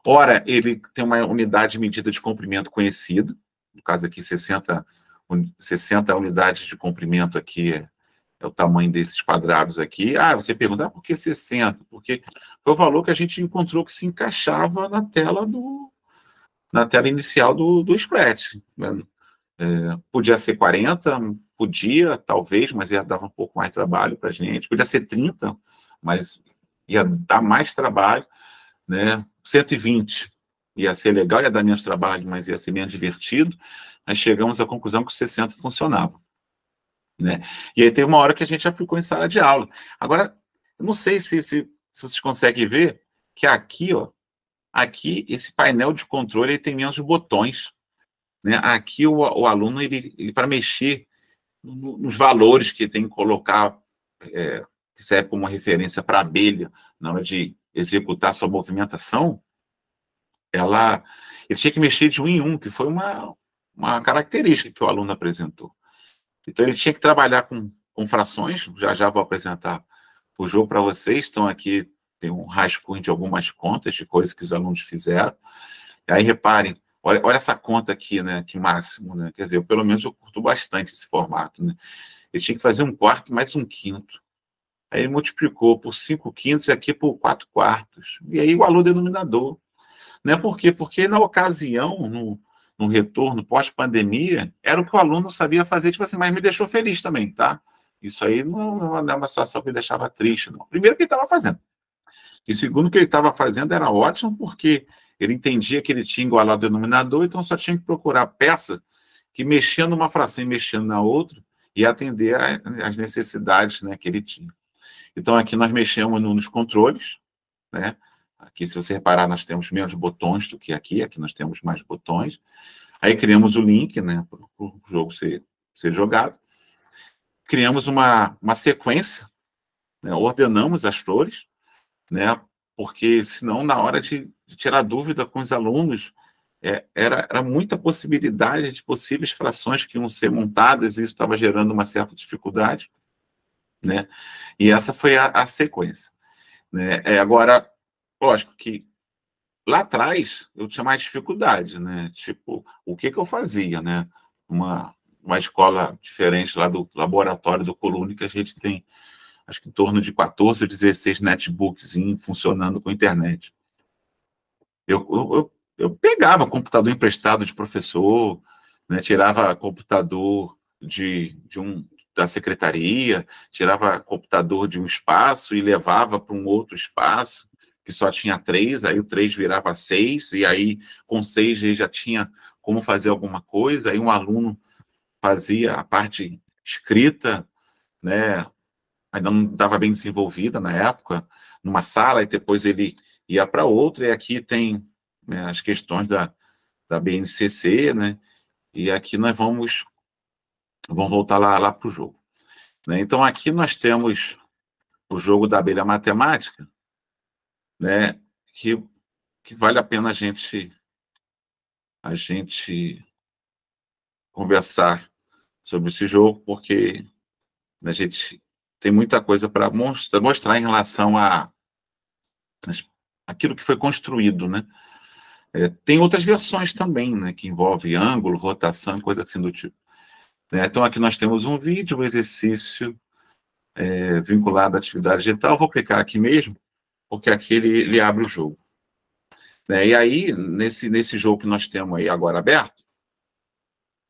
Ora, ele tem uma unidade de medida de comprimento conhecida, no caso aqui 60 unidades de comprimento aqui é o tamanho desses quadrados aqui. Você pergunta, por que 60? Porque foi o valor que a gente encontrou que se encaixava na tela inicial do Scratch. Podia ser 40, podia, talvez, mas ia dar um pouco mais de trabalho para a gente. Podia ser 30, mas ia dar mais trabalho, né? 120 ia ser legal, ia dar menos trabalho, mas ia ser menos divertido. Nós chegamos à conclusão que o 60 funcionava. Né? E aí tem uma hora que a gente aplicou em sala de aula. Agora, eu não sei se vocês conseguem ver que aqui, aqui esse painel de controle ele tem menos botões. Né? Aqui o aluno, ele para mexer nos valores que tem que colocar, que serve como referência para a abelha, na hora de executar sua movimentação, ele tinha que mexer de um em um, que foi uma característica que o aluno apresentou. Então, ele tinha que trabalhar com frações, já vou apresentar o jogo para vocês, estão aqui, tem um rascunho de algumas contas, de coisas que os alunos fizeram. E aí, reparem, olha essa conta aqui, né, que máximo, né? Quer dizer, pelo menos eu curto bastante esse formato, né? Ele tinha que fazer 1/4 mais 1/5. Aí ele multiplicou por 5/5 e aqui por 4/4. E aí igualou o denominador. Né? Por quê? Porque na ocasião, no retorno pós-pandemia, era o que o aluno sabia fazer, tipo assim, mas me deixou feliz também, tá? Isso aí não é uma situação que me deixava triste, não. Primeiro, que ele estava fazendo. E segundo, que ele estava fazendo era ótimo, porque ele entendia que ele tinha igualado o denominador, então só tinha que procurar peça que mexendo numa fração e mexendo na outra, e atender às necessidades, né, que ele tinha. Então, aqui nós mexemos nos controles, né? Aqui, se você reparar, nós temos menos botões do que aqui nós temos mais botões. Aí criamos o link, né, para o jogo ser jogado. Criamos uma sequência, né, ordenamos as flores, né, porque senão, na hora de tirar dúvida com os alunos, era muita possibilidade de possíveis frações que iam ser montadas, e isso estava gerando uma certa dificuldade, né, e essa foi a sequência. Né. Agora, lógico que lá atrás eu tinha mais dificuldade, né? Tipo, o que eu fazia, né? Uma escola diferente lá do laboratório do Colune, que a gente tem, acho que em torno de 14 ou 16 netbooks funcionando com internet. Eu pegava computador emprestado de professor, né? Tirava computador da secretaria, tirava computador de um espaço e levava para um outro espaço, que só tinha 3, aí o 3 virava 6, e aí com 6 ele já tinha como fazer alguma coisa, aí um aluno fazia a parte escrita, né, ainda não estava bem desenvolvida na época, numa sala, e depois ele ia para outra, e aqui tem, né, as questões da BNCC, né, e aqui nós vamos voltar lá para o jogo. Né? Então, aqui nós temos o jogo da abelha matemática, né, que vale a pena a gente conversar sobre esse jogo, porque a gente tem muita coisa para mostrar em relação a aquilo que foi construído, né? Tem outras versões também, né, que envolvem ângulo, rotação, coisa assim do tipo. Então, aqui nós temos um vídeo, um exercício vinculado à atividade digital. Eu vou clicar aqui mesmo, porque aqui ele abre o jogo. E aí, nesse jogo que nós temos aí agora aberto,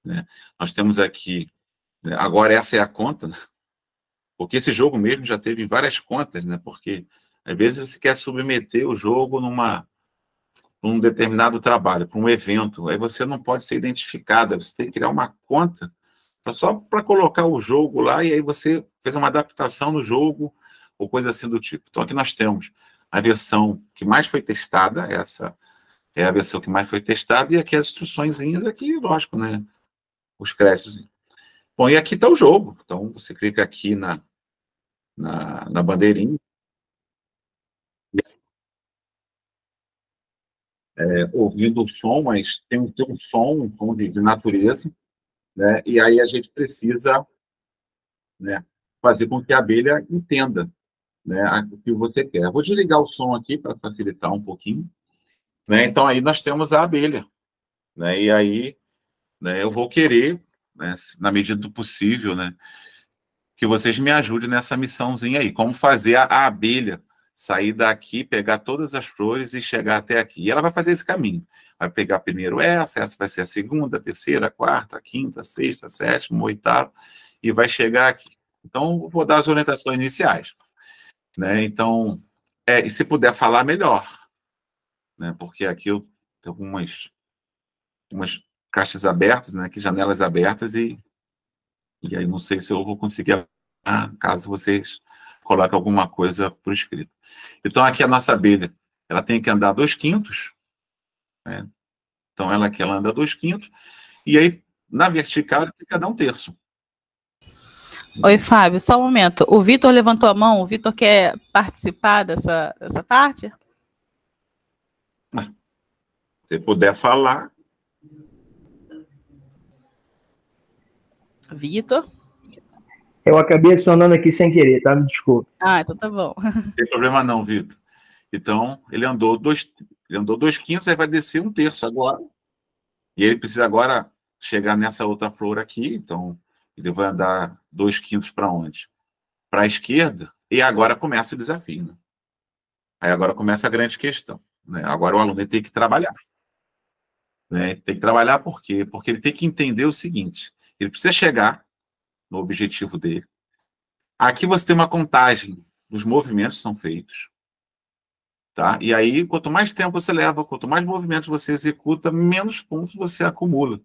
né, nós temos aqui, né, agora essa é a conta, né, porque esse jogo mesmo já teve várias contas, né, porque às vezes você quer submeter o jogo num determinado trabalho, para um evento, aí você não pode ser identificado, você tem que criar uma conta só para colocar o jogo lá, e aí você fez uma adaptação no jogo, ou coisa assim do tipo. Então, aqui nós temos a versão que mais foi testada, essa é a versão que mais foi testada, e aqui as instruçõezinhas, aqui, lógico, né? Os créditos. Bom, e aqui está o jogo. Então, você clica aqui na bandeirinha, ouvindo o som, mas tem um som de natureza, né? E aí a gente precisa, né, fazer com que a abelha entenda, né, o que você quer. Eu vou desligar o som aqui para facilitar um pouquinho, né? Então aí nós temos a abelha, né? E aí, né, eu vou querer, né, na medida do possível, né, que vocês me ajudem nessa missãozinha aí, como fazer a abelha sair daqui, pegar todas as flores e chegar até aqui. E ela vai fazer esse caminho. Vai pegar primeiro essa vai ser a segunda, a terceira, a quarta, a quinta, a sexta, a sétima, a oitava, e vai chegar aqui. Então, vou dar as orientações iniciais, né? Então, e se puder falar, melhor, né? Porque aqui eu tenho umas caixas abertas, né? Aqui, janelas abertas, e aí não sei se eu vou conseguir, caso vocês coloquem alguma coisa por escrito. Então, aqui a nossa abelha, ela tem que andar 2/5, né? Então, ela anda 2/5, e aí, na vertical, ela tem que andar 1/3. Oi, Fábio, só um momento. O Vitor levantou a mão, o Vitor quer participar dessa parte? Se puder falar. Vitor? Eu acabei adicionando aqui sem querer, tá? Me desculpa. Então tá bom. Não tem problema não, Vitor. Então, ele andou 2/5, aí vai descer 1/3 agora. E ele precisa agora chegar nessa outra flor aqui, então ele vai andar 2/5 para onde? Para a esquerda, e agora começa o desafio, né? Aí agora começa a grande questão, né? Agora o aluno tem que trabalhar. Né? Tem que trabalhar por quê? Porque ele tem que entender o seguinte, ele precisa chegar no objetivo dele. Aqui você tem uma contagem dos movimentos que são feitos. Tá? E aí, quanto mais tempo você leva, quanto mais movimentos você executa, menos pontos você acumula.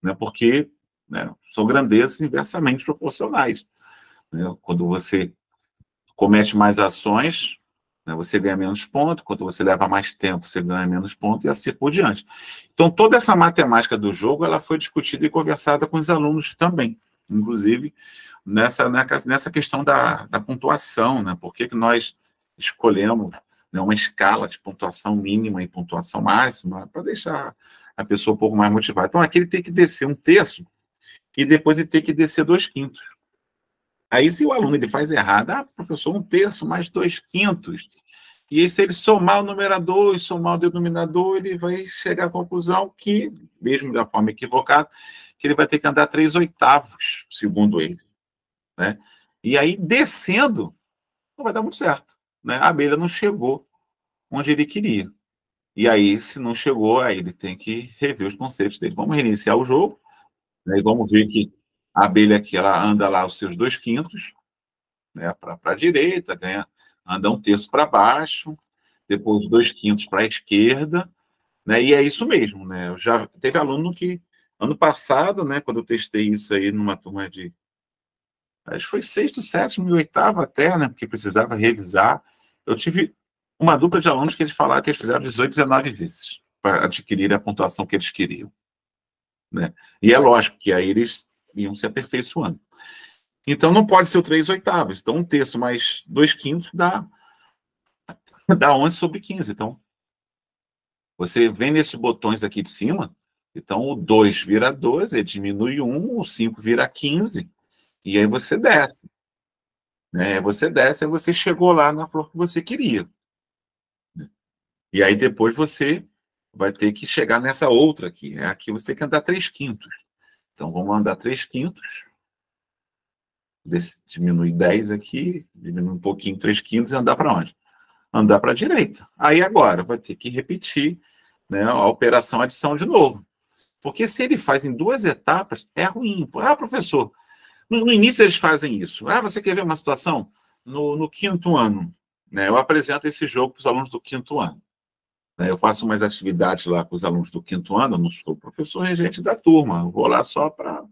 Né? Porque, né, são grandezas inversamente proporcionais. Né? Quando você comete mais ações, né, você ganha menos pontos. Quando você leva mais tempo, você ganha menos pontos, e assim por diante. Então, toda essa matemática do jogo, ela foi discutida e conversada com os alunos também. Inclusive, nessa questão da pontuação, né? Por que nós escolhemos, né, uma escala de pontuação mínima e pontuação máxima, para deixar a pessoa um pouco mais motivada. Então, aqui ele tem que descer 1/3 e depois ele tem que descer 2/5. Aí, se o aluno ele faz errado, professor, 1/3 mais 2/5. E aí, se ele somar o numerador e somar o denominador, ele vai chegar à conclusão que, mesmo da forma equivocada, que ele vai ter que andar 3/8, segundo ele. Né? E aí, descendo, não vai dar muito certo. Né? A abelha não chegou onde ele queria. E aí, se não chegou, aí ele tem que rever os conceitos dele. Vamos reiniciar o jogo, né? E vamos ver que a abelha aqui, ela anda lá os seus 2/5, né, para a direita, anda 1/3 para baixo, depois 2/5 para a esquerda, né? E é isso mesmo, né? Já teve aluno que, ano passado, né, quando eu testei isso aí numa turma de, acho que foi 6º, 7º e 8º até, né, porque precisava revisar, eu tive uma dupla de alunos que eles falaram que eles fizeram 18, 19 vezes para adquirir a pontuação que eles queriam. Né? E é lógico que aí eles iam se aperfeiçoando. Então, não pode ser o 3/8. Então, 1/3 mais 2/5 dá 11/15. Então, você vem nesses botões aqui de cima, então o 2 vira 12, ele diminui 1, o 5 vira 15, e aí você desce. Né? Você desce, aí você chegou lá na flor que você queria. E aí depois você vai ter que chegar nessa outra aqui. Aqui você tem que andar 3/5. Então, vamos andar 3/5. Diminui 10 aqui, diminui um pouquinho 3/5 e andar para onde? Andar para a direita. Aí agora vai ter que repetir, né, a operação adição de novo. Porque se ele faz em 2 etapas, é ruim. Professor, no início eles fazem isso. Você quer ver uma situação? No 5º ano, né, eu apresento esse jogo para os alunos do 5º ano. Eu faço umas atividades lá com os alunos do 5º ano, eu não sou professor regente da turma, eu vou lá só para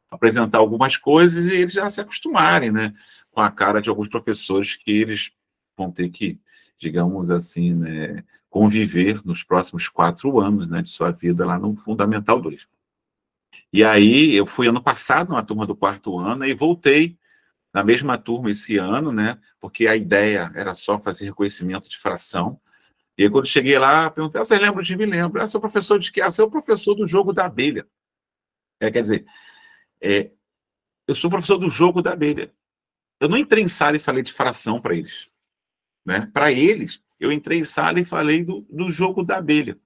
apresentar algumas coisas e eles já se acostumarem, né, com a cara de alguns professores que eles vão ter que, digamos assim, né, conviver nos próximos 4 anos, né, de sua vida lá no Fundamental 2. E aí eu fui ano passado na turma do 4º ano e voltei na mesma turma esse ano, né, porque a ideia era só fazer reconhecimento de fração. E aí, quando cheguei lá, perguntei: vocês lembram de mim? Lembro. Sou professor de quê? Sou professor do jogo da abelha. Quer dizer, eu sou professor do jogo da abelha. Eu não entrei em sala e falei de fração para eles. Né? Para eles, eu entrei em sala e falei do jogo da abelha.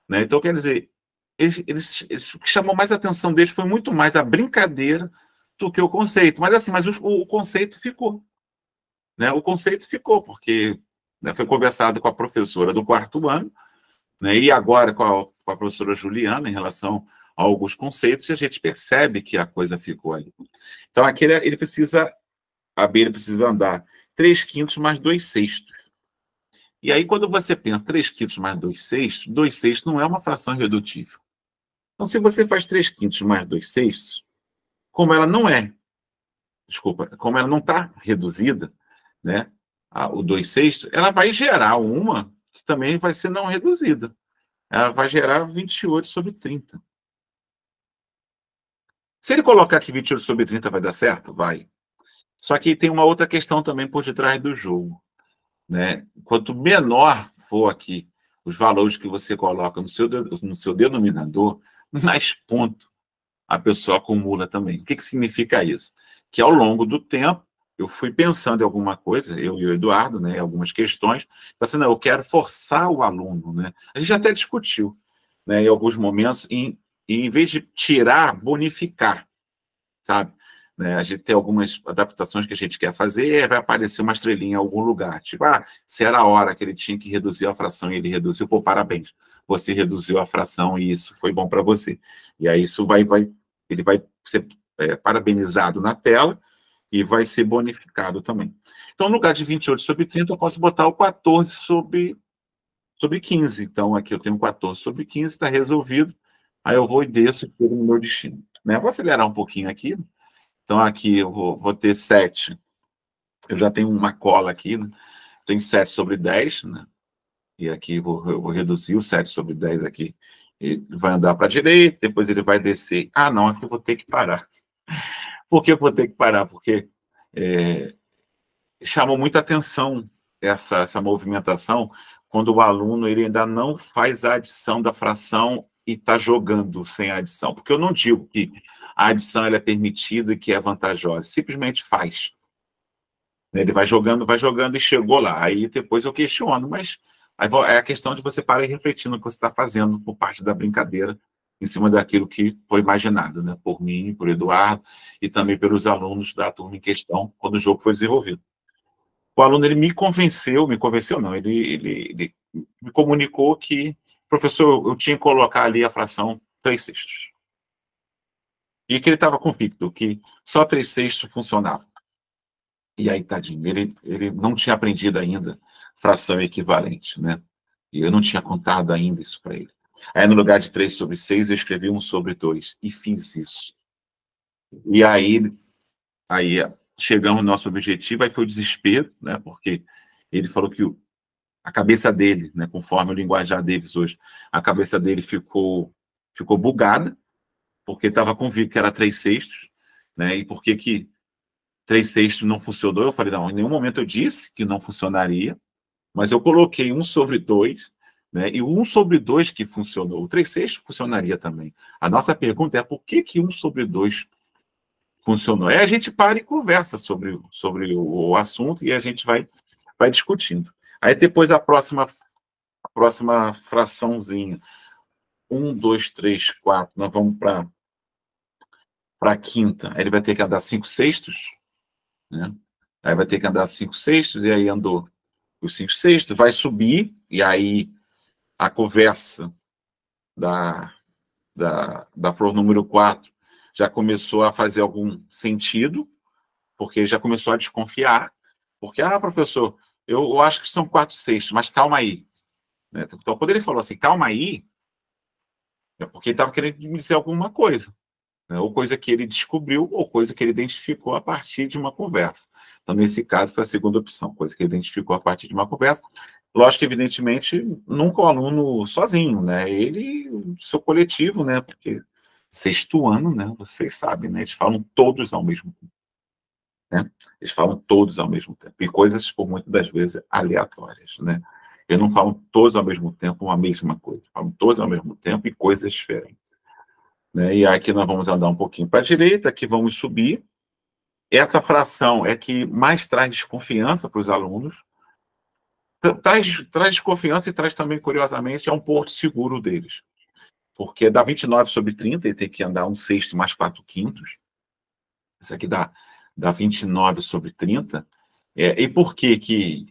Né? Então, quer dizer, o que chamou mais a atenção deles foi muito mais a brincadeira do que o conceito. Mas assim, o conceito ficou. Né? O conceito ficou, porque, né, foi conversado com a professora do 4º ano, né, e agora com a professora Juliana, em relação a alguns conceitos, e a gente percebe que a coisa ficou ali. Então, aqui a abelha precisa andar 3/5 mais 2/6. E aí, quando você pensa 3/5 mais 2/6, 2/6 não é uma fração irredutível. Então, se você faz 3/5 mais 2/6, como ela não está reduzida, né, o 2/6, ela vai gerar uma que também vai ser não reduzida. Ela vai gerar 28/30. Se ele colocar aqui 28/30, vai dar certo? Vai. Só que tem uma outra questão também por detrás do jogo. Né? Quanto menor for aqui os valores que você coloca no seu denominador, mais ponto a pessoa acumula também. O que significa isso? Que ao longo do tempo, eu fui pensando em alguma coisa, eu e o Eduardo, né, algumas questões, pensando, não, eu quero forçar o aluno. Né? A gente até discutiu, né, em alguns momentos, em vez de tirar, bonificar, sabe? Né, a gente tem algumas adaptações que a gente quer fazer, vai aparecer uma estrelinha em algum lugar. Tipo, se era a hora que ele tinha que reduzir a fração e ele reduziu, pô, parabéns, você reduziu a fração e isso foi bom para você. E aí isso ele vai ser parabenizado na tela e vai ser bonificado também. Então, no lugar de 28/30, eu posso botar o 14/15. Então, aqui eu tenho 14/15, está resolvido. Aí eu vou e desço e chego no meu destino. Né? Vou acelerar um pouquinho aqui. Então, aqui eu vou ter 7. Eu já tenho uma cola aqui, né? Tenho 7/10, né? E aqui eu vou reduzir o 7/10 aqui. Ele vai andar para a direita, depois ele vai descer. Não, aqui eu vou ter que parar. Por que eu vou ter que parar? Porque chamou muita atenção essa movimentação quando o aluno ele ainda não faz a adição da fração e está jogando sem a adição. Porque eu não digo que a adição ela é permitida e que é vantajosa. Simplesmente faz. Ele vai jogando e chegou lá. Aí depois eu questiono, mas é a questão de você parar e refletir no que você está fazendo por parte da brincadeira, em cima daquilo que foi imaginado, né? Por mim, por Eduardo, e também pelos alunos da turma em questão, quando o jogo foi desenvolvido. O aluno ele me convenceu não, ele me comunicou que, professor, eu tinha que colocar ali a fração 3/6. E que ele estava convicto que só 3/6 funcionava. E aí, tadinho, ele não tinha aprendido ainda fração equivalente, né? E eu não tinha contado ainda isso para ele. Aí, no lugar de 3/6, eu escrevi 1/2 e fiz isso. E aí chegamos no nosso objetivo, aí foi o desespero, né? Porque ele falou que a cabeça dele, né, conforme o linguajar deles hoje, a cabeça dele ficou bugada, porque estava convicto que era 3/6, né? E por que 3/6 não funcionou? Eu falei, não, em nenhum momento eu disse que não funcionaria, mas eu coloquei 1/2, né? E o 1/2 que funcionou, o 3/6 funcionaria também. A nossa pergunta é por que 1/2 funcionou? Aí a gente para e conversa sobre o assunto e a gente vai discutindo. Aí depois a próxima fraçãozinha, 1, 2, 3, 4, nós vamos para a quinta. Aí ele vai ter que andar 5/6, né? Aí vai ter que andar 5/6, e aí andou os 5/6, vai subir, e aí a conversa da flor número 4 já começou a fazer algum sentido, porque já começou a desconfiar, porque, professor, eu acho que são 4/6, mas calma aí. Né? Então, quando ele falou assim, calma aí, é porque ele estava querendo me dizer alguma coisa. né? Ou coisa que ele descobriu, ou coisa que ele identificou a partir de uma conversa. Então, nesse caso, foi a segunda opção, coisa que ele identificou a partir de uma conversa. Lógico que, evidentemente, nunca o aluno sozinho, né? Ele, o seu coletivo, né? Porque sexto ano, né? Vocês sabem, né? Eles falam todos ao mesmo tempo, né? Eles falam todos ao mesmo tempo. E coisas, por muitas das vezes, aleatórias, né? Eles não falam todos ao mesmo tempo a mesma coisa. Falam todos ao mesmo tempo e coisas diferentes, né? E aqui nós vamos andar um pouquinho para a direita, aqui vamos subir. Essa fração é que mais traz desconfiança para os alunos. Traz desconfiança e traz também, curiosamente, é um porto seguro deles. Porque dá 29 sobre 30, ele tem que andar 1/6 mais 4/5. Isso aqui dá 29 sobre 30. E por que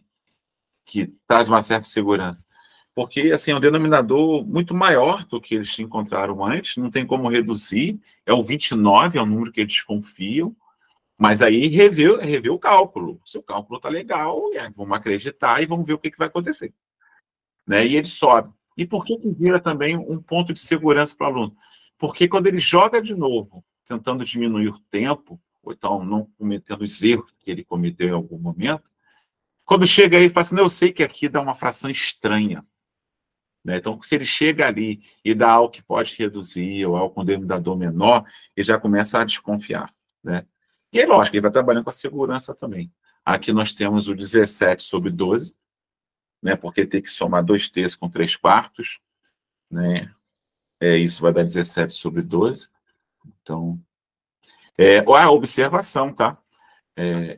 traz uma certa segurança? Porque, assim, é um denominador muito maior do que eles encontraram antes, não tem como reduzir, é o 29, é o número que eles desconfiam, mas aí rever o cálculo. Se o cálculo está legal, vamos acreditar e vamos ver o que vai acontecer, né? E ele sobe. E por que vira também um ponto de segurança para o aluno? Porque quando ele joga de novo, tentando diminuir o tempo, ou então não cometendo os erros que ele cometeu em algum momento, quando chega aí, ele fala assim, não, eu sei que aqui dá uma fração estranha, né? Então, se ele chega ali e dá algo que pode reduzir, ou algo com denominador menor, ele já começa a desconfiar, né? E é lógico, ele vai trabalhando com a segurança também. Aqui nós temos o 17 sobre 12, né? Porque tem que somar 2/3 com 3/4, né? Isso vai dar 17 sobre 12. Então, a observação, tá?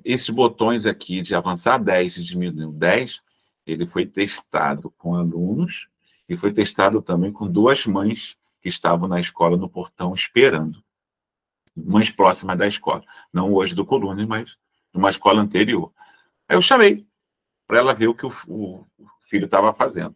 Esses botões aqui de avançar 10 e diminuir 10, ele foi testado com alunos e foi testado também com 2 mães que estavam na escola no portão esperando. Mães próximas da escola. Não hoje do Colune, mas de uma escola anterior. Aí eu chamei para ela ver o que o filho estava fazendo.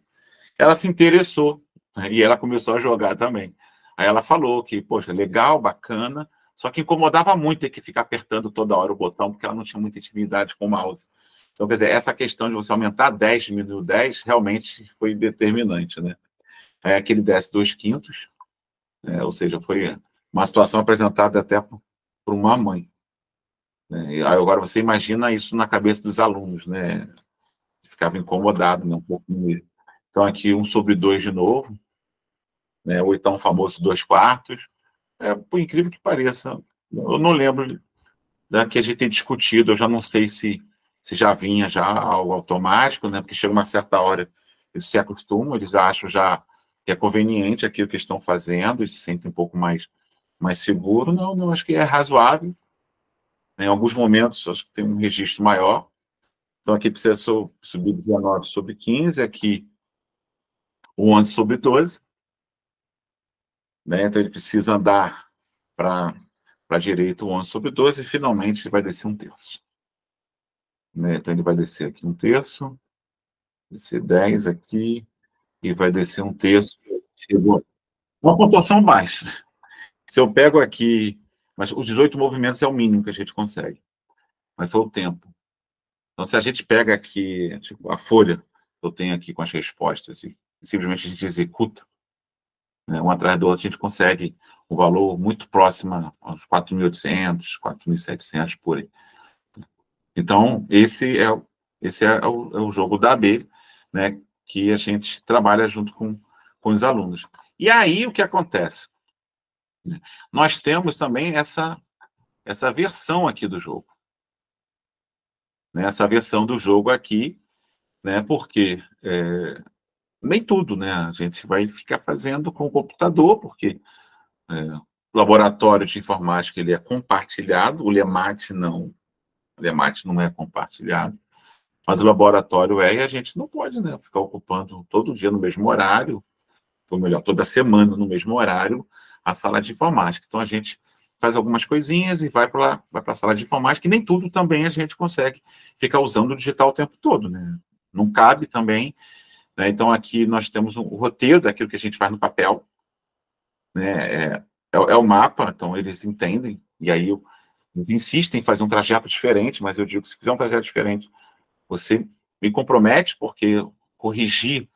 Ela se interessou, né, e ela começou a jogar também. Aí ela falou que, poxa, legal, bacana, só que incomodava muito ter que ficar apertando toda hora o botão, porque ela não tinha muita intimidade com o mouse. Então, quer dizer, essa questão de você aumentar 10, diminuir 10, realmente foi determinante, né? Aí aqui ele desce 2/5, né? Ou seja, foi uma situação apresentada até por uma mãe, né? E agora você imagina isso na cabeça dos alunos, né? Ficava incomodado, né, um pouco no meio. Então, aqui 1 sobre 2 de novo, né? Ou então o famoso 2/4. Por incrível que pareça, eu não lembro da que a gente tem discutido, eu já não sei se já vinha já algo automático, né? Porque chega uma certa hora, eles se acostumam, eles acham já que é conveniente aquilo que estão fazendo, e se sentem um pouco mais seguro. Não, acho que é razoável. Em alguns momentos, acho que tem um registro maior. Então, aqui precisa subir 19 sobre 15, aqui o 11 sobre 12. Né? Então, ele precisa andar para a direita o 11 sobre 12 e, finalmente, ele vai descer 1/3. Né? Então, ele vai descer aqui 1/3, descer 10 aqui, e vai descer 1/3. Chegou uma pontuação baixa. Se eu pego aqui, mas os 18 movimentos é o mínimo que a gente consegue, mas foi o tempo. Então, se a gente pega aqui, tipo, a folha que eu tenho aqui com as respostas e simplesmente a gente executa, né, um atrás do outro, a gente consegue um valor muito próximo aos 4.800, 4.700, por aí. Então, esse é o jogo da abelha, né, que a gente trabalha junto com os alunos. E aí, o que acontece? Nós temos também essa versão aqui do jogo. Né, essa versão do jogo aqui, né, porque nem tudo, né, a gente vai ficar fazendo com o computador, porque o laboratório de informática ele é compartilhado, o LEMAT não é compartilhado, mas o laboratório e a gente não pode, né, ficar ocupando todo dia no mesmo horário, ou melhor, toda semana no mesmo horário, a sala de informática. Então, a gente faz algumas coisinhas e vai para a sala de informática, e nem tudo também a gente consegue ficar usando o digital o tempo todo, né? Não cabe também, né? Então, aqui nós temos o roteiro daquilo que a gente faz no papel, né? É o mapa, então eles entendem, e aí eles insistem em fazer um trajeto diferente, mas eu digo que se fizer um trajeto diferente, você me compromete, porque corrigir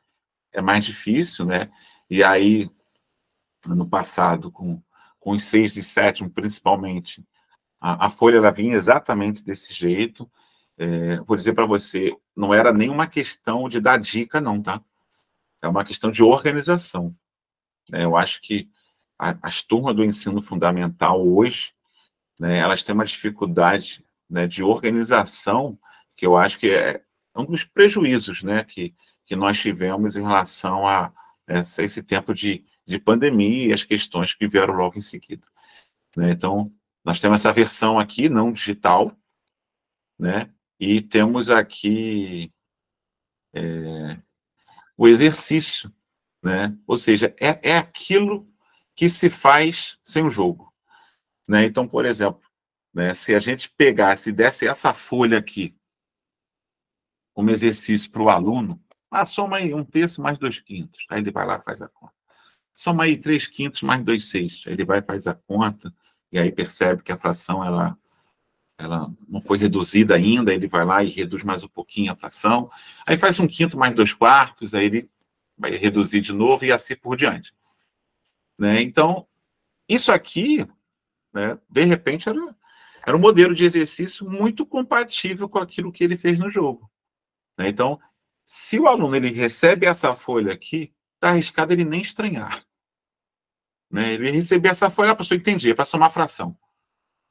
é mais difícil, né? E aí, ano passado, com com os 6 de sétimo, principalmente, a folha ela vinha exatamente desse jeito. Vou dizer para você, não era nenhuma questão de dar dica, não, tá? É uma questão de organização. Eu acho que as turmas do ensino fundamental hoje, né, elas têm uma dificuldade, né, de organização, que eu acho que é um dos prejuízos, né, que nós tivemos em relação a esse tempo de pandemia e as questões que vieram logo em seguida. Né? Então, nós temos essa versão aqui, não digital, né, e temos aqui o exercício, né? Ou seja, é aquilo que se faz sem o jogo. Né? Então, por exemplo, né, se a gente pegasse e desse essa folha aqui como exercício para o aluno, soma aí 1/3 mais 2/5. Aí ele vai lá e faz a conta. Soma aí 3/5 mais 2/6. Aí ele vai e faz a conta, e aí percebe que a fração ela não foi reduzida ainda, ele vai lá e reduz mais um pouquinho a fração. Aí faz 1/5 mais 2/4, aí ele vai reduzir de novo e assim por diante. Né? Então, isso aqui, né, de repente, era um modelo de exercício muito compatível com aquilo que ele fez no jogo. Né? Então, se o aluno ele recebe essa folha aqui, está arriscado ele nem estranhar. Né? Ele receber essa folha, professor, entendi, é para somar fração.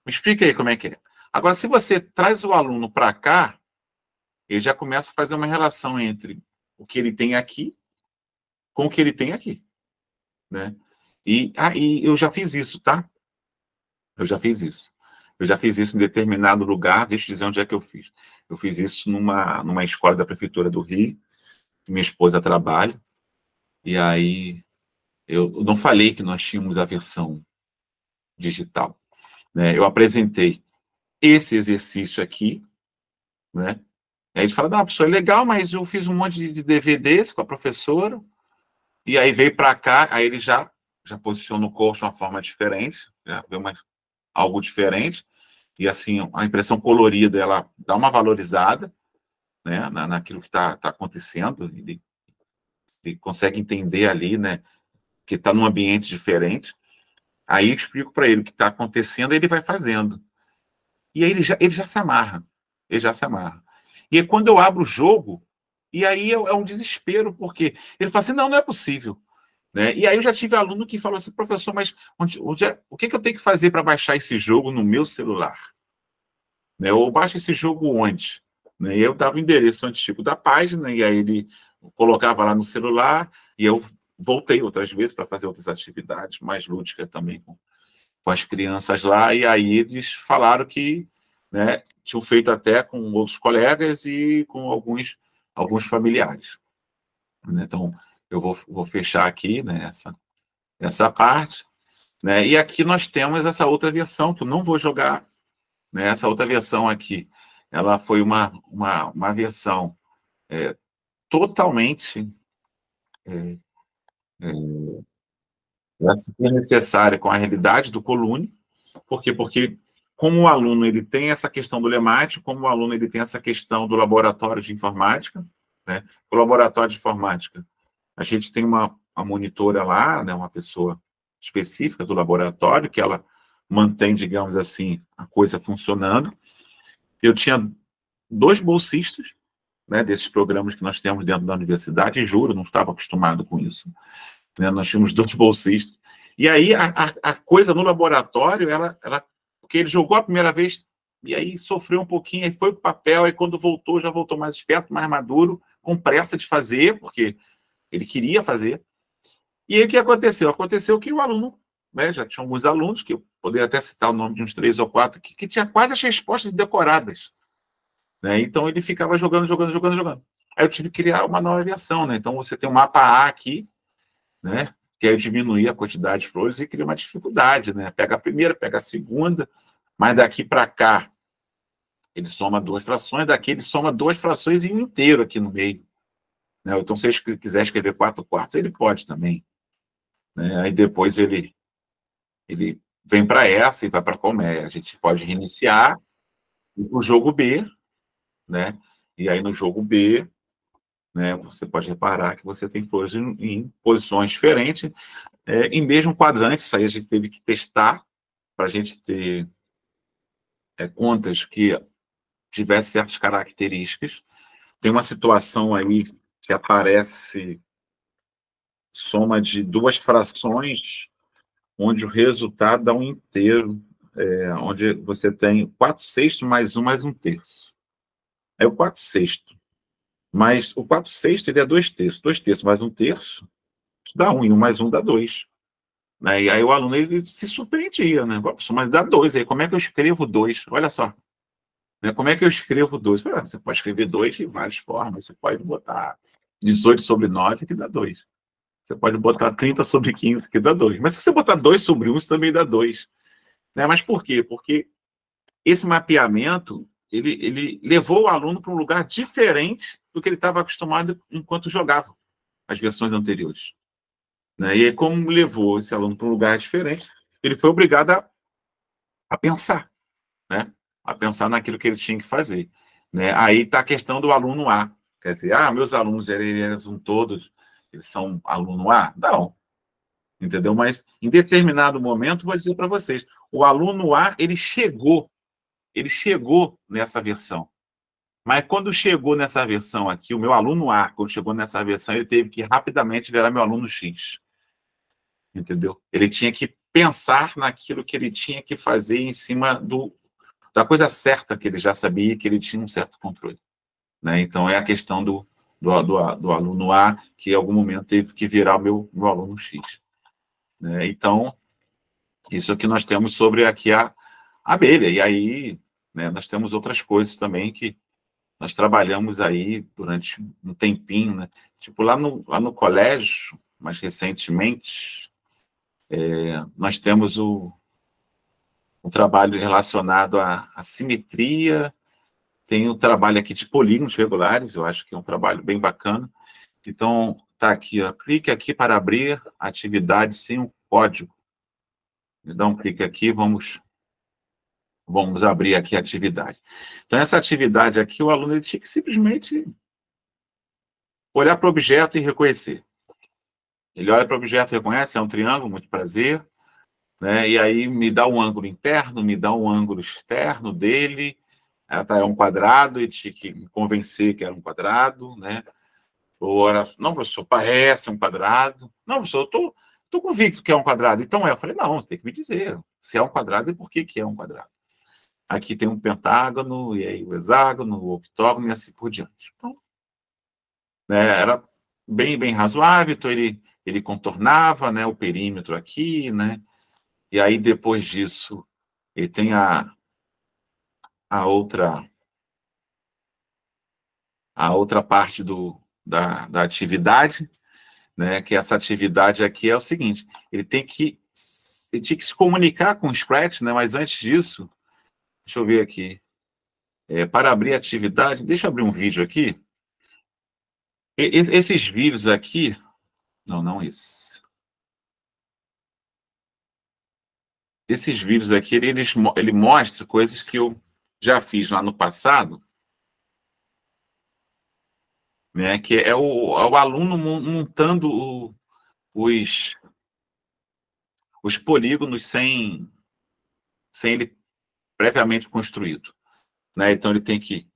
Me explica aí como é que é. Agora, se você traz o aluno para cá, ele já começa a fazer uma relação entre o que ele tem aqui com o que ele tem aqui. Né? E eu já fiz isso, tá? Eu já fiz isso. Eu já fiz isso em determinado lugar, deixa eu dizer onde é que eu fiz. Eu fiz isso numa escola da Prefeitura do Rio, que minha esposa trabalha, e aí eu não falei que nós tínhamos a versão digital. Né? Eu apresentei esse exercício aqui, né? E aí a gente fala, não, professor, é legal, mas eu fiz um monte de DVDs com a professora, e aí veio para cá, aí ele já posiciona o curso de uma forma diferente, já vê algo diferente, e assim, a impressão colorida, ela dá uma valorizada, né, naquilo que está acontecendo, ele consegue entender ali, né, que está num ambiente diferente, aí eu explico para ele o que está acontecendo, e ele vai fazendo. E aí ele já se amarra, ele já se amarra. E aí, quando eu abro o jogo, e aí é um desespero, porque ele fala assim, não é possível. Né? E aí eu já tive aluno que falou assim, professor, mas o que eu tenho que fazer para baixar esse jogo no meu celular? Né? Eu baixo esse jogo onde? Né? E eu dava o endereço antigo da página, e aí ele colocava lá no celular, e eu voltei outras vezes para fazer outras atividades, mais lúdicas também com as crianças lá, e aí eles falaram que, né, tinham feito até com outros colegas e com alguns familiares. Né? Então, eu vou fechar aqui, né, essa parte. Né? E aqui nós temos essa outra versão, que eu não vou jogar. Né? Essa outra versão aqui, ela foi uma versão totalmente necessária com a realidade do Colune. Por quê? Porque como o aluno ele tem essa questão do lemático, como o aluno ele tem essa questão do laboratório de informática, né? O laboratório de informática, a gente tem uma monitora lá, né? Uma pessoa específica do laboratório, que ela mantém, digamos assim, a coisa funcionando. Eu tinha 2 bolsistas, né, desses programas que nós temos dentro da universidade, e juro, não estava acostumado com isso. Né? Nós tínhamos 2 bolsistas. E aí a coisa no laboratório, porque ele jogou a primeira vez, e aí sofreu um pouquinho, aí foi para o papel, aí quando voltou, já voltou mais esperto, mais maduro, com pressa de fazer, porque ele queria fazer. E aí o que aconteceu? Aconteceu que o aluno, né, já tinha alguns alunos, que eu poderia até citar o nome de uns 3 ou 4, que tinha quase as respostas decoradas. Né? Então ele ficava jogando. Aí eu tive que criar uma nova versão, né? Então você tem um mapa A aqui, né? Que aí diminuir a quantidade de flores e cria uma dificuldade, né? Pega a primeira, pega a segunda, mas daqui para cá ele soma 2 frações, daqui ele soma 2 frações e um inteiro aqui no meio. Né? Então, se ele quiser escrever 4/4, ele pode também. Né? Aí depois ele vem para essa e vai para a colmeia. A gente pode reiniciar o jogo B, né? E aí no jogo B, né, você pode reparar que você tem flores em posições diferentes. em mesmo quadrante. Isso aí a gente teve que testar para a gente ter contas que tivessem certas características. Tem uma situação aí que aparece soma de duas frações, onde o resultado dá um inteiro, onde você tem 4/6 mais um terço. É o 4/6. Mas o 4/6 ele é 2/3. 2/3 mais um terço dá 1, e 1 mais 1 dá 2. Né? E aí o aluno ele se surpreendia, né? Mas dá 2, aí como é que eu escrevo 2? Olha só. Né? Como é que eu escrevo 2? Você pode escrever 2 de várias formas. Você pode botar 18/9, que dá 2. Você pode botar 30/15, que dá 2. Mas se você botar 2/1, isso também dá 2. Né? Mas por quê? Porque esse mapeamento ele levou o aluno para um lugar diferente do que ele estava acostumado enquanto jogava as versões anteriores. Né? E aí, como levou esse aluno para um lugar diferente, ele foi obrigado a pensar, né? A pensar naquilo que ele tinha que fazer. Né? Aí está a questão do aluno A. Quer dizer, meus alunos eles são todos, eles são aluno A? Não. Entendeu? Mas em determinado momento, vou dizer para vocês, o aluno A, ele chegou nessa versão. Mas quando chegou nessa versão aqui, o meu aluno A, quando chegou nessa versão, ele teve que rapidamente virar meu aluno X. Entendeu? Ele tinha que pensar naquilo que ele tinha que fazer em cima da coisa certa que ele já sabia, que ele tinha um certo controle. Né? Então, é a questão do aluno A, que em algum momento teve que virar meu aluno X. Né? Então, isso aqui nós temos sobre aqui a abelha. E aí, né, nós temos outras coisas também que nós trabalhamos aí durante um tempinho, né? Tipo, lá no colégio, mais recentemente, nós temos um trabalho relacionado à simetria, tem o trabalho aqui de polígonos regulares, eu acho que é um trabalho bem bacana. Então, está aqui, ó, clique aqui para abrir a atividade sem um código. Dá um clique aqui, vamos abrir aqui a atividade. Então, essa atividade aqui, o aluno ele tinha que simplesmente olhar para o objeto e reconhecer. Ele olha para o objeto, reconhece, é um triângulo, muito prazer, né? E aí me dá um ângulo interno, me dá um ângulo externo dele, é um quadrado, e tinha que me convencer que era um quadrado, né? Ou era, não, professor, parece um quadrado. Não, professor, eu tô convicto que é um quadrado. Então eu falei, não, você tem que me dizer se é um quadrado e por que é um quadrado. Aqui tem um pentágono, e aí o hexágono, o octógono e assim por diante. Então, né, era bem razoável, então ele contornava, né, o perímetro aqui, né? E aí depois disso ele tem a outra parte da atividade, né? Que essa atividade aqui é o seguinte: ele tinha que se comunicar com o Scratch, né? Mas antes disso, deixa eu ver aqui, para abrir a atividade, deixa eu abrir um vídeo aqui. Esses vídeos aqui, não esse. Esses vídeos aqui, ele mostra coisas que eu já fiz lá no passado, né? Que é o aluno montando os polígonos sem ele previamente construído. Né? Então, ele tem que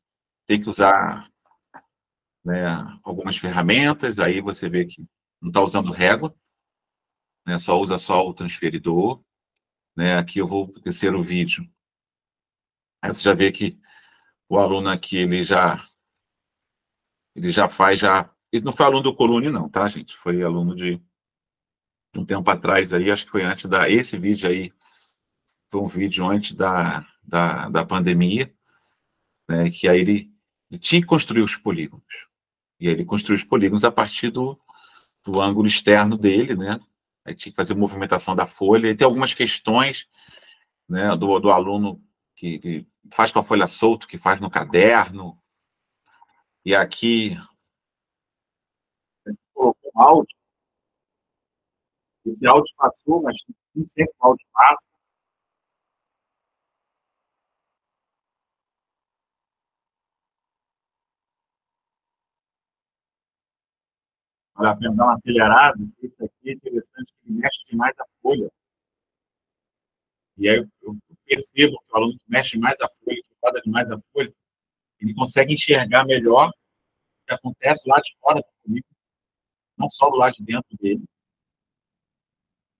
usar, né, algumas ferramentas, aí você vê que não está usando régua, né? Usa só o transferidor. Né? Aqui eu vou para o terceiro vídeo. Aí você já vê que o aluno aqui, ele já faz, ele não foi aluno do Colune, não, tá, gente? Foi aluno de um tempo atrás aí, acho que foi antes esse vídeo aí, foi um vídeo antes da pandemia, né? Que aí ele tinha que construir os polígonos. E aí ele construiu os polígonos a partir do ângulo externo dele, né? Aí tinha que fazer movimentação da folha, e tem algumas questões, né, do aluno que faz com a folha solta, que faz no caderno, e aqui colocou um áudio, esse áudio passou, mas nem sempre o áudio passa. Vale a pena dar uma acelerada. Esse aqui é interessante, que ele mexe demais a folha. E aí eu percebo que o aluno que mexe mais a folha, que roda demais a folha, ele consegue enxergar melhor o que acontece lá de fora comigo, não só do lado de dentro dele.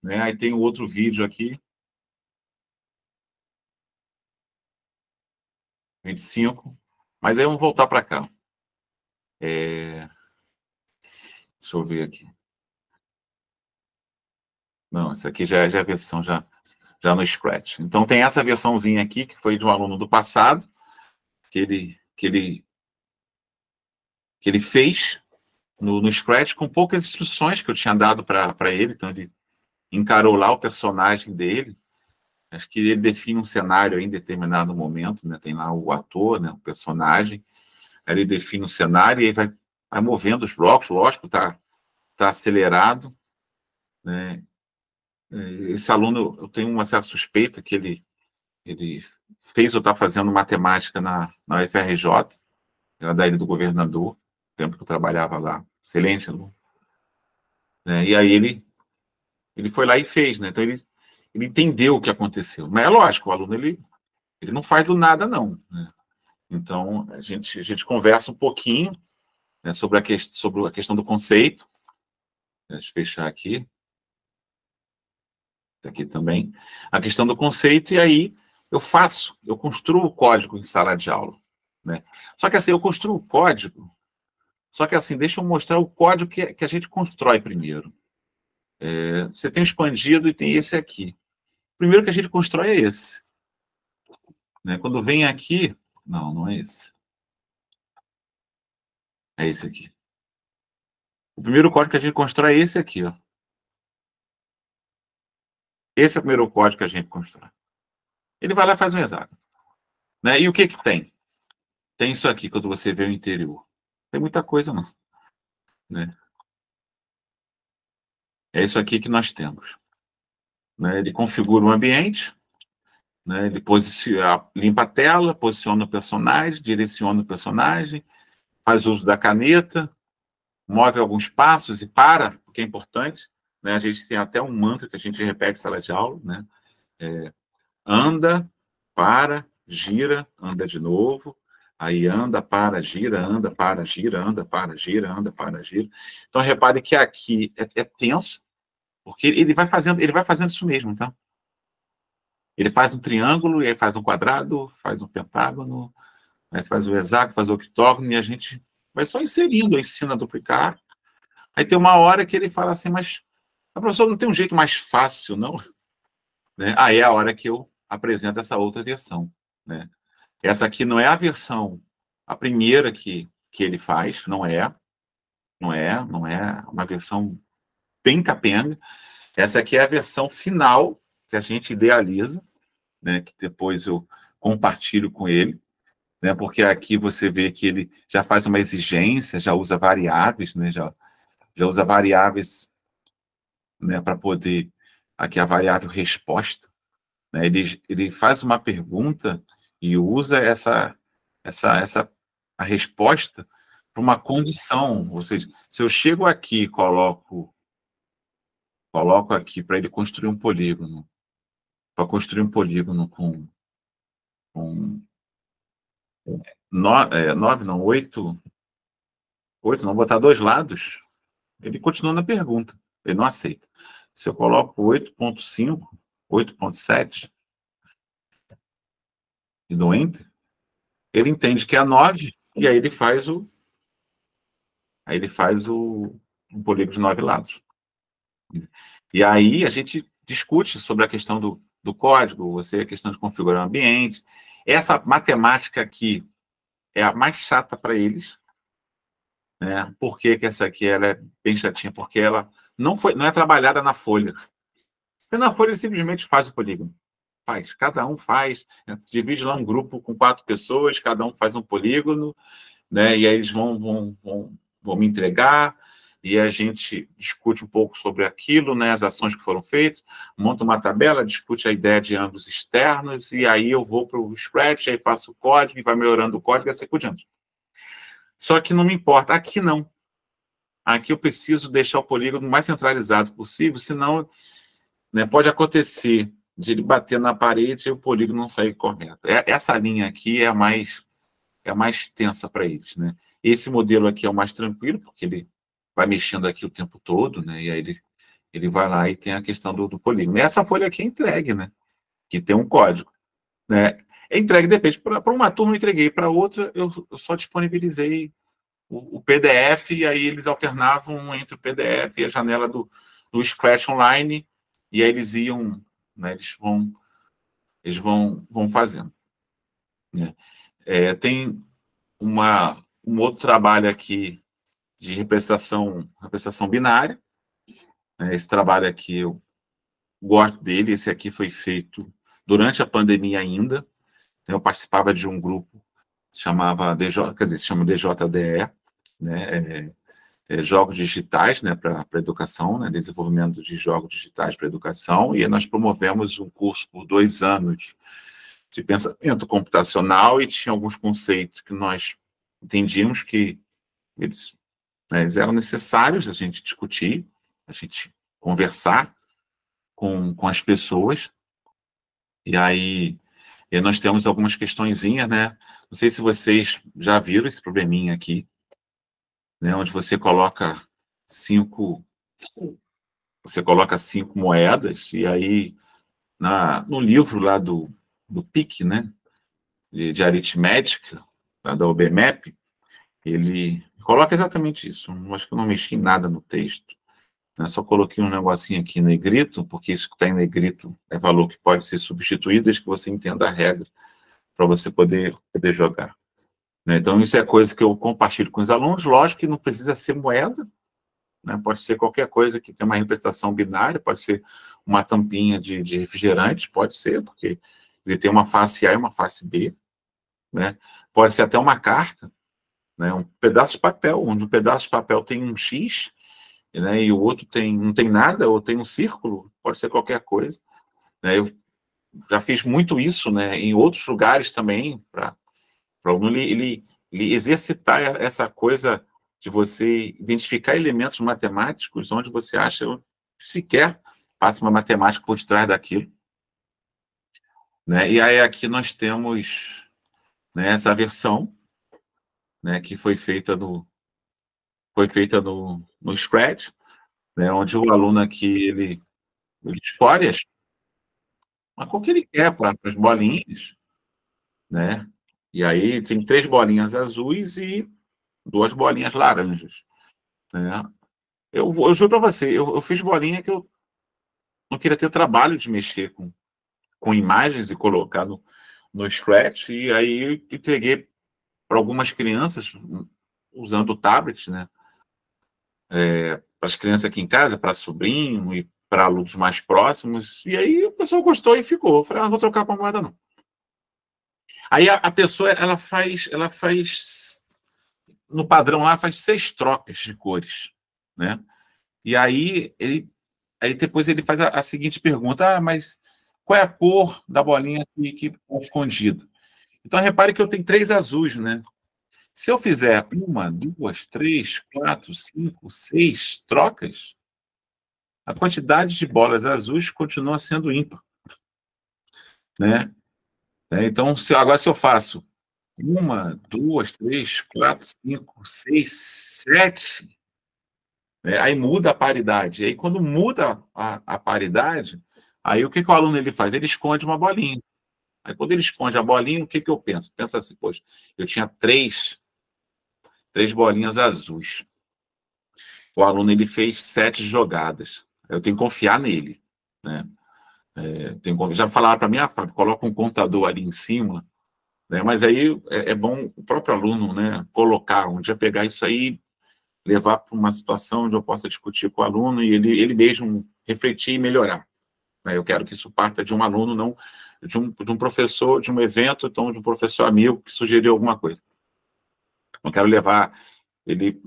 Né? Aí tem o outro vídeo aqui. 25. Mas aí vamos voltar para cá. Deixa eu ver aqui. Não, essa aqui já é a versão já no Scratch. Então tem essa versãozinha aqui, que foi de um aluno do passado, que ele fez no Scratch com poucas instruções que eu tinha dado para ele. Então ele encarou lá o personagem dele. Acho que ele define um cenário em determinado momento, né? Tem lá o ator, né? O personagem. Aí ele define um cenário e aí vai movendo os blocos. Lógico, tá acelerado, né? Esse aluno, eu tenho uma certa suspeita que ele fez ou está fazendo matemática na UFRJ, era da Ilha do Governador, no tempo que eu trabalhava lá. Excelente aluno. Né? E aí ele foi lá e fez, né? Então ele entendeu o que aconteceu. Mas é lógico, o aluno ele não faz do nada, não. Né? Então a gente conversa um pouquinho, né, sobre a questão do conceito. Deixa eu fechar aqui. Aqui também. A questão do conceito, e aí eu construo o código em sala de aula. Né? Só que assim, eu construo o código, só que assim, deixa eu mostrar o código que a gente constrói primeiro. Você tem o expandido e tem esse aqui. O primeiro que a gente constrói é esse. Né? Quando vem aqui... Não é esse. É esse aqui. O primeiro código que a gente constrói é esse aqui. Ó. Esse é o primeiro código que a gente constrói. Ele vai lá e faz um hexágono. Né? E o que tem? Tem isso aqui, quando você vê o interior. Tem muita coisa, não. Né? É isso aqui que nós temos. Né? Ele configura o ambiente, né? Ele limpa a tela, posiciona o personagem, direciona o personagem, faz uso da caneta, move alguns passos e para, porque é importante. Né? A gente tem até um mantra que a gente repete em sala de aula. Né? Anda, para, gira, anda de novo. Aí anda, para, gira, anda, para, gira, anda, para, gira, anda, para, gira. Então, repare que aqui é tenso, porque ele vai fazendo isso mesmo, tá? Ele faz um triângulo, e aí faz um quadrado, faz um pentágono, aí faz o hexágono, faz o octógono, e a gente vai só inserindo, ensina a duplicar. Aí tem uma hora que ele fala assim, mas a professora não tem um jeito mais fácil, não? Né? Aí é a hora que eu apresento essa outra versão. Né? Essa aqui não é a versão, a primeira que ele faz, não é uma versão bem capenga. Essa aqui é a versão final que a gente idealiza, né, que depois eu compartilho com ele, né, porque aqui você vê que ele já faz uma exigência, já usa variáveis, né, já usa variáveis, né, para poder... Aqui a variável resposta. Né, ele faz uma pergunta e usa a resposta para uma condição. Ou seja, se eu chego aqui e coloco aqui para ele construir um polígono, para construir um polígono com 9, não, 8, não, botar dois lados, ele continua na pergunta, ele não aceita. Se eu coloco 8.5, 8.7 e dou Enter, ele entende que é 9, e aí ele faz um polígono de 9 lados. E aí a gente discute sobre a questão do código, a questão de configurar o ambiente. Essa matemática aqui é a mais chata para eles. Né? Por que essa aqui ela é bem chatinha? Porque ela não é trabalhada na folha. Porque na folha ele simplesmente faz o polígono. Cada um faz, né? Divide lá um grupo com 4 pessoas, cada um faz um polígono, né? E aí eles vão me entregar, e a gente discute um pouco sobre aquilo, né? As ações que foram feitas, monta uma tabela, discute a ideia de ângulos externos, e aí eu vou para o Scratch, aí faço o código, e vai melhorando o código, e assim por diante. Só que não me importa, aqui não. aqui eu preciso deixar o polígono o mais centralizado possível, senão, né, pode acontecer de ele bater na parede e o polígono não sair correto. Essa linha aqui é a mais tensa para eles, né? Esse modelo aqui é o mais tranquilo, porque ele vai mexendo aqui o tempo todo, né? E aí ele vai lá e tem a questão do polígono. E essa folha aqui é entregue, né? Que tem um código, né? É entregue, depende. Para uma turma eu entreguei, para outra eu só disponibilizei o PDF, e aí eles alternavam entre o PDF e a janela do Scratch Online, e aí eles iam, né? Eles vão fazendo, né? Tem um outro trabalho aqui de representação binária, né? Esse trabalho aqui eu gosto dele. Esse aqui foi feito durante a pandemia ainda. Eu participava de um grupo que chamava se chama DJDE, né? Jogos digitais, né, para educação, né, desenvolvimento de jogos digitais para educação, e nós promovemos um curso por 2 anos de pensamento computacional, e tinha alguns conceitos que nós entendíamos que eles eram necessários a gente discutir, a gente conversar com as pessoas. E aí nós temos algumas questõezinhas, né? Não sei se vocês já viram esse probleminha aqui, né? Onde você coloca 5 moedas, e aí no livro lá do PIC, né? De aritmética, lá da OBMEP, ele coloca exatamente isso. Acho que eu não mexi em nada no texto, né? Só coloquei um negocinho aqui em negrito, porque isso que está em negrito é valor que pode ser substituído, desde que você entenda a regra, para você poder jogar, né? Então, isso é coisa que eu compartilho com os alunos. Lógico que não precisa ser moeda, né? Pode ser qualquer coisa que tem uma representação binária, pode ser uma tampinha de refrigerante, pode ser, porque ele tem uma face A e uma face B, né? Pode ser até uma carta, né? Um pedaço de papel, onde um pedaço de papel tem um X, né? E o outro não tem nada, ou tem um círculo, pode ser qualquer coisa, né? Eu já fiz muito isso, né, em outros lugares também, para o aluno ele exercitar essa coisa de você identificar elementos matemáticos onde você acha que sequer passa uma matemática por trás daquilo, né? E aí aqui nós temos, né, essa versão, né, que foi feita no Scratch, né, onde o aluno aqui ele escolhe a cor que ele quer para as bolinhas, né? E aí tem 3 bolinhas azuis e 2 bolinhas laranjas, né? Eu juro para você, eu fiz bolinha que eu não queria ter trabalho de mexer com imagens e colocar no Scratch, e aí eu entreguei para algumas crianças usando o tablet, né? Para as crianças aqui em casa, para sobrinho e para alunos mais próximos, e aí o pessoal gostou e ficou. Eu falei, não vou trocar para moeda não. Aí a pessoa, ela faz no padrão lá, faz 6 trocas de cores, né? E aí depois ele faz a seguinte pergunta: mas qual é a cor da bolinha que está escondida? Então repare que eu tenho 3 azuis, né? Se eu fizer 1, 2, 3, 4, 5, 6 trocas, a quantidade de bolas azuis continua sendo ímpar, né? Então, agora se eu faço 1, 2, 3, 4, 5, 6, 7, né? Aí muda a paridade. Aí, quando muda a paridade, aí o que o aluno ele faz? Ele esconde uma bolinha. Aí, quando ele esconde a bolinha, o que eu penso? Pensa assim, poxa, eu tinha 3 bolinhas azuis. O aluno ele fez 7 jogadas. Eu tenho que confiar nele, né? Já falaram para mim, Fábio, coloca um contador ali em cima, né? Mas aí é bom o próprio aluno, né, colocar, um dia pegar isso aí, levar para uma situação onde eu possa discutir com o aluno e ele mesmo refletir e melhorar, né? Eu quero que isso parta de um aluno, não de um professor, de um evento, então de um professor amigo que sugeriu alguma coisa. Eu quero levar ele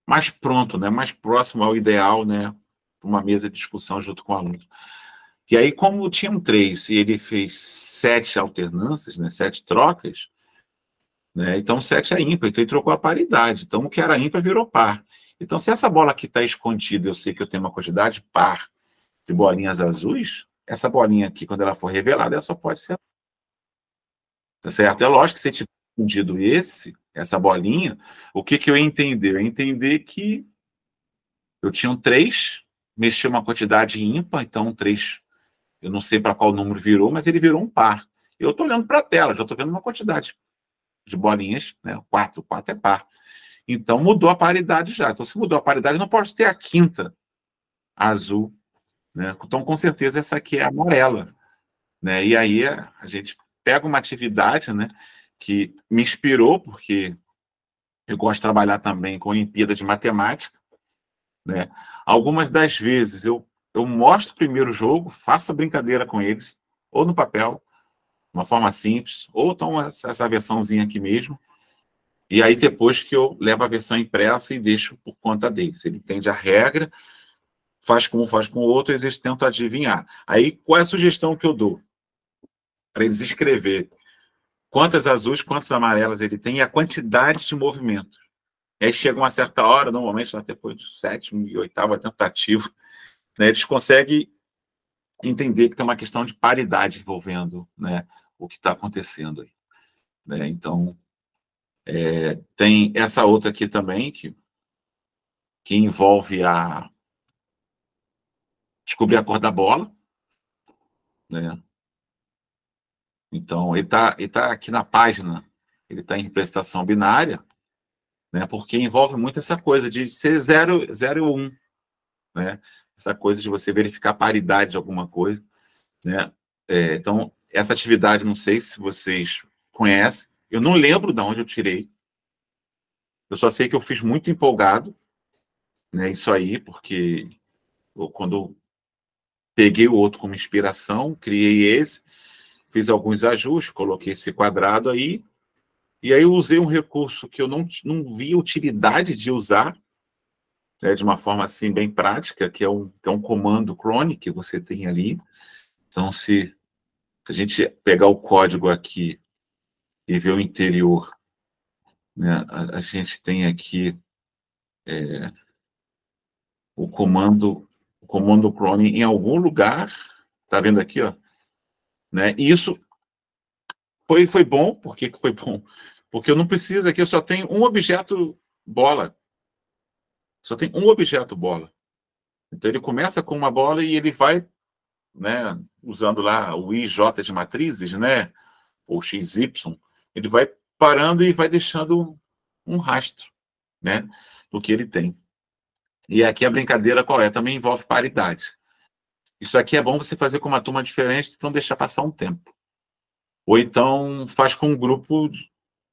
mais pronto, né, mais próximo ao ideal, né, para uma mesa de discussão junto com o aluno. E aí, como tinham 3 e ele fez 7 alternâncias, né, 7 trocas, né, então 7 é ímpar, então ele trocou a paridade. Então, o que era ímpar virou par. Então, se essa bola aqui está escondida, eu sei que eu tenho uma quantidade par de bolinhas azuis, essa bolinha aqui, quando ela for revelada, ela só pode ser... Tá certo? É lógico que se tiver escondido essa bolinha, o que eu ia entender? Eu ia entender que eu tinha um 3, mexi uma quantidade ímpar, então 3, eu não sei para qual número virou, mas ele virou um par. Eu estou olhando para a tela, já estou vendo uma quantidade de bolinhas, né? 4 é par. Então mudou a paridade já. Então, se mudou a paridade, eu não posso ter a quinta azul, né? Então, com certeza, essa aqui é a amarela, né? E aí a gente pega uma atividade, né, que me inspirou, porque eu gosto de trabalhar também com Olimpíada de Matemática, né? Algumas das vezes eu mostro primeiro o jogo, faço a brincadeira com eles, ou no papel, de uma forma simples, ou então essa versãozinha aqui mesmo, e aí depois que eu levo a versão impressa e deixo por conta deles. Ele entende a regra, faz com um, faz com o outro, eles tentam adivinhar. Aí, qual é a sugestão que eu dou? Para eles escrever quantas azuis, quantas amarelas ele tem e a quantidade de movimentos. E aí chega uma certa hora, normalmente depois do 7ª e 8ª tentativa, né, eles conseguem entender que tem uma questão de paridade envolvendo, né, o que está acontecendo aí. Né? Então, tem essa outra aqui também, que envolve descobrir a cor da bola. Né? Então, ele tá aqui na página, ele está em representação binária, né, porque envolve muito essa coisa de ser 0 e 1. Né? Essa coisa de você verificar a paridade de alguma coisa. Né? Então, essa atividade, não sei se vocês conhecem, eu não lembro de onde eu tirei, eu só sei que eu fiz muito empolgado, né, isso aí, porque quando eu peguei o outro como inspiração, criei esse, fiz alguns ajustes, coloquei esse quadrado aí, e aí eu usei um recurso que eu não vi utilidade de usar, né, de uma forma assim bem prática, que é um comando clone que você tem ali. Então, se a gente pegar o código aqui e ver o interior, né, a gente tem aqui o comando clone em algum lugar, tá vendo aqui, ó? Né? E isso foi bom. Por que foi bom? Porque eu não preciso aqui, eu só tenho um objeto bola. Só tem um objeto bola. Então ele começa com uma bola e ele vai, né, usando lá o IJ de matrizes, né, ou XY, ele vai parando e vai deixando um rastro, né, do que ele tem. E aqui a brincadeira qual é? Também envolve paridade. Isso aqui é bom você fazer com uma turma diferente, então deixar passar um tempo. Ou então faz com um grupo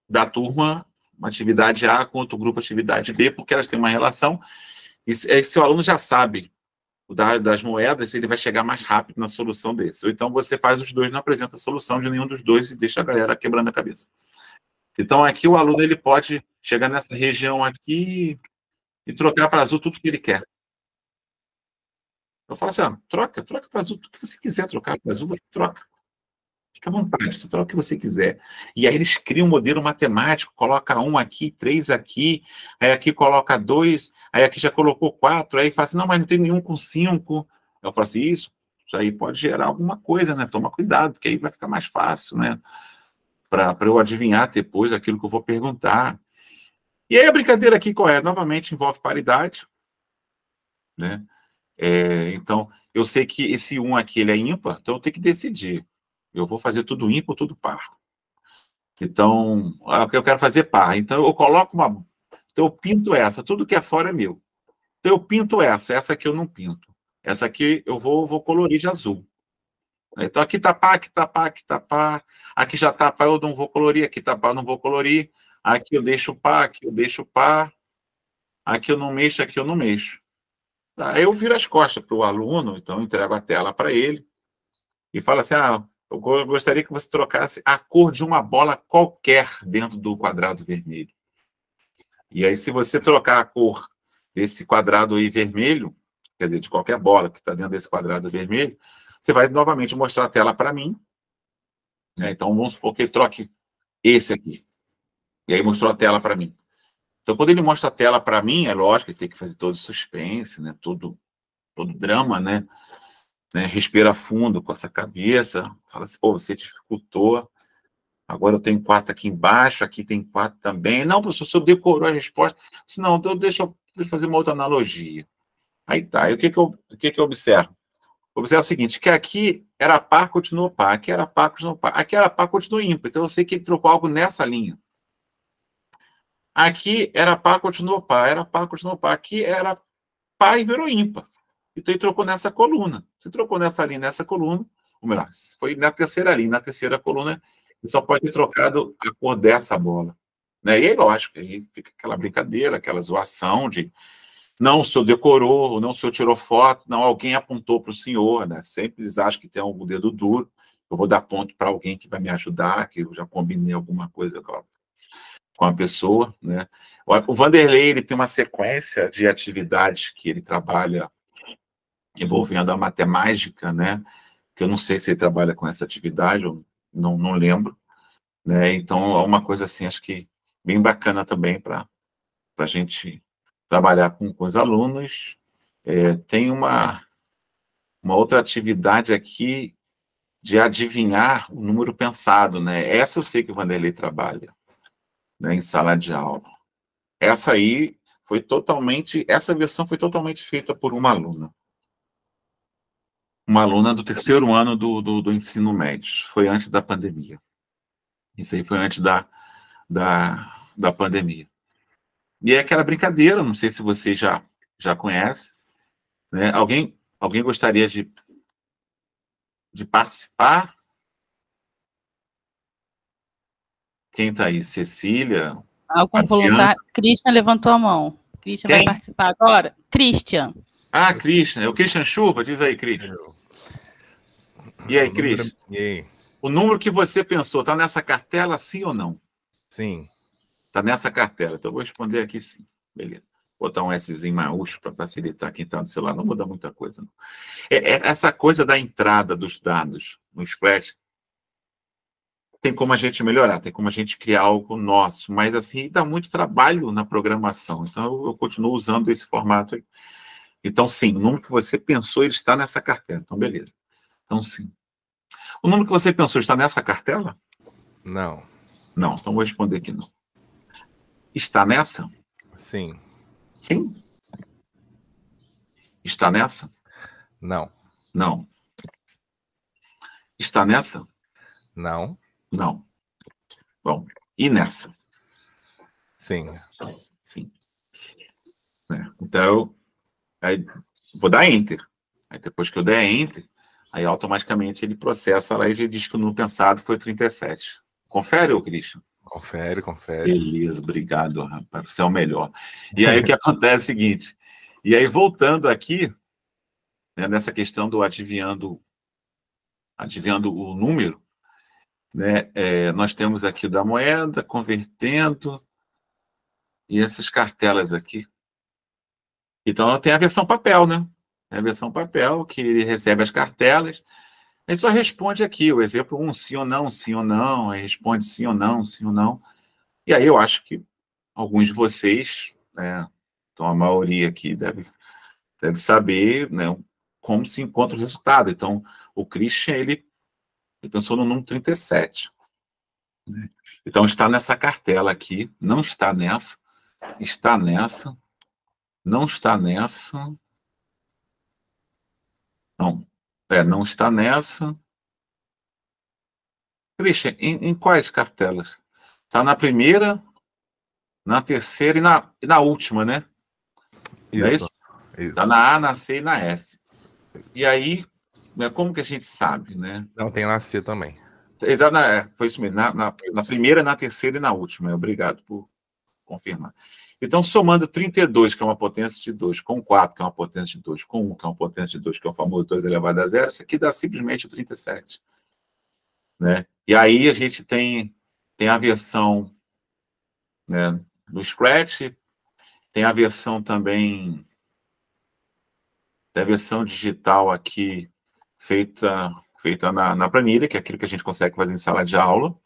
da turma uma atividade A com outro grupo atividade B, porque elas têm uma relação. E se o aluno já sabe das moedas, ele vai chegar mais rápido na solução desse. Ou então você faz os dois, não apresenta a solução de nenhum dos dois e deixa a galera quebrando a cabeça. Então aqui o aluno ele pode chegar nessa região aqui e trocar para azul tudo que ele quer. Eu falo assim, troca para azul tudo que você quiser trocar para azul, você troca. Fica à vontade, você troca o que você quiser. E aí eles criam um modelo matemático, coloca 1 aqui, 3 aqui, aí aqui coloca 2, aí aqui já colocou 4, aí fala assim, não, mas não tem nenhum com 5. Eu falo assim, isso aí pode gerar alguma coisa, né? Toma cuidado, porque aí vai ficar mais fácil, né? Para eu adivinhar depois aquilo que eu vou perguntar. E aí a brincadeira aqui qual é? Novamente envolve paridade, né? Então, eu sei que esse 1 aqui ele é ímpar, então eu tenho que decidir. Eu vou fazer tudo ímpar ou tudo par. Então, eu quero fazer par. Então, eu coloco uma... Então, eu pinto essa. Tudo que é fora é meu. Então, eu pinto essa. Essa aqui eu não pinto. Essa aqui eu vou colorir de azul. Então, aqui tá par, aqui tá par, aqui tá par. Aqui já tá par, eu não vou colorir. Aqui tá par, eu não vou colorir. Aqui eu deixo par, aqui eu deixo par. Aqui eu não mexo, aqui eu não mexo. Aí eu viro as costas para o aluno, então eu entrego a tela para ele e falo assim, eu gostaria que você trocasse a cor de uma bola qualquer dentro do quadrado vermelho. E aí, se você trocar a cor desse quadrado aí vermelho, quer dizer, de qualquer bola que está dentro desse quadrado vermelho, você vai novamente mostrar a tela para mim. Né? Então, vamos supor que ele troque esse aqui. E aí mostrou a tela para mim. Então, quando ele mostra a tela para mim, é lógico, ele tem que fazer todo suspense, né? Todo drama, né? Respira fundo com essa cabeça, fala assim, pô, você dificultou, agora eu tenho 4 aqui embaixo, aqui tem 4 também. Não, professor, o senhor decorou a resposta. Disse, não, então deixa eu fazer uma outra analogia. Aí tá, e o que eu observo? Observo o seguinte, que aqui era par, continua par, aqui era par, continua par, aqui era par, continua ímpar. Então eu sei que ele trocou algo nessa linha. Aqui era par, continua par, era par, continua par. Aqui era par e virou ímpar. Então ele trocou nessa coluna. Se trocou nessa linha, nessa coluna, ou melhor, foi na terceira linha, na terceira coluna, ele só pode ter trocado a cor dessa bola. Né? E aí, lógico, aí fica aquela brincadeira, aquela zoação de não, o senhor decorou, não, o senhor tirou foto, não, alguém apontou para o senhor, né? Sempre eles acham que tem algum dedo duro, eu vou dar ponto para alguém que vai me ajudar, que eu já combinei alguma coisa com a pessoa, né? O Vanderlei, ele tem uma sequência de atividades que ele trabalha envolvendo a matemática, né? Que eu não sei se ele trabalha com essa atividade, eu não lembro, né? Então, é uma coisa assim, acho que bem bacana também para a gente trabalhar com os alunos. Tem uma outra atividade aqui de adivinhar o número pensado, né? Essa eu sei que o Vanderlei trabalha, né, em sala de aula. Essa versão foi totalmente feita por uma aluna do terceiro ano do ensino médio. Foi antes da pandemia. Isso aí foi antes da pandemia. E é aquela brincadeira, não sei se você já conhece, né? Alguém gostaria de participar? Quem está aí? Cecília? Algum voluntário? Christian levantou a mão. Christian vai participar agora? Christian. Ah, Christian. É o Christian Chuva? Diz aí, Christian. E aí, Christian? E aí? O número que você pensou, está nessa cartela, sim ou não? Sim. Está nessa cartela. Então, eu vou responder aqui sim. Beleza. Vou botar um Szinho maiúsculo para facilitar quem está no celular. Não muda muita coisa, não. Essa coisa da entrada dos dados no Scratch tem como a gente melhorar, tem como a gente criar algo nosso, mas assim, dá muito trabalho na programação. Então, eu continuo usando esse formato aí. Então, sim, o número que você pensou, ele está nessa cartela. Então, beleza. Então, sim. O número que você pensou está nessa cartela? Não. Não, então vou responder aqui não. Está nessa? Sim. Sim. Está nessa? Não. Não. Está nessa? Não. Não. Bom, e nessa? Sim. Sim. Então, aí, vou dar Enter. Aí depois que eu der Enter, aí automaticamente ele processa lá e ele diz que o número pensado foi 37. Confere, ô Christian? Confere. Beleza, obrigado, rapaz. Você é o melhor. E aí o que acontece é o seguinte, e aí voltando aqui, né, nessa questão do adivinhando o número, né, nós temos aqui o da moeda, convertendo, e essas cartelas aqui. Então, tem a versão papel, né? É a versão papel, que ele recebe as cartelas, ele só responde aqui, o exemplo 1, sim ou não, aí responde sim ou não, sim ou não. E aí eu acho que alguns de vocês, né, então a maioria aqui deve saber, né, como se encontra o resultado. Então, o Christian, ele pensou no número 37. Né? Então, está nessa cartela aqui, não está nessa, está nessa, não está nessa, não está nessa. Christian, em quais cartelas? Está na primeira, na terceira e na última, né? Não é isso? Está na A, na C e na F. E aí, né, como que a gente sabe, né? Não, tem na C também. Exato, foi isso mesmo. Na primeira, na terceira e na última. Obrigado por confirmar. Então, somando 32, que é uma potência de 2, com 4, que é uma potência de 2, com 1, que é uma potência de 2, que é o famoso 2 elevado a 0, isso aqui dá simplesmente o 37. Né? E aí a gente tem a versão, né, do Scratch, tem a versão também, tem a versão digital aqui, feita na planilha, que é aquilo que a gente consegue fazer em sala de aula.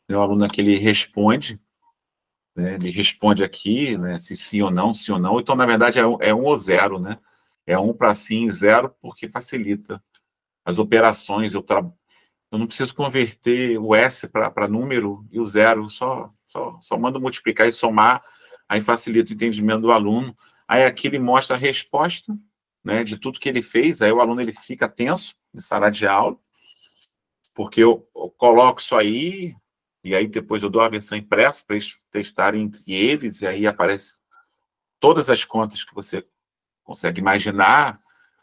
Tem um aluno que ele responde né? Ele responde aqui, né, se sim ou não, sim ou não. Então, na verdade, é um ou zero, né? É um para sim e zero, porque facilita as operações. Eu não preciso converter o S para número e o zero, só mando multiplicar e somar, aí facilita o entendimento do aluno. Aí aqui ele mostra a resposta, né, de tudo que ele fez, aí o aluno ele fica tenso em sala de aula, porque eu coloco isso aí, e aí depois eu dou a versão impressa para eles testarem entre eles, e aí aparece todas as contas que você consegue imaginar,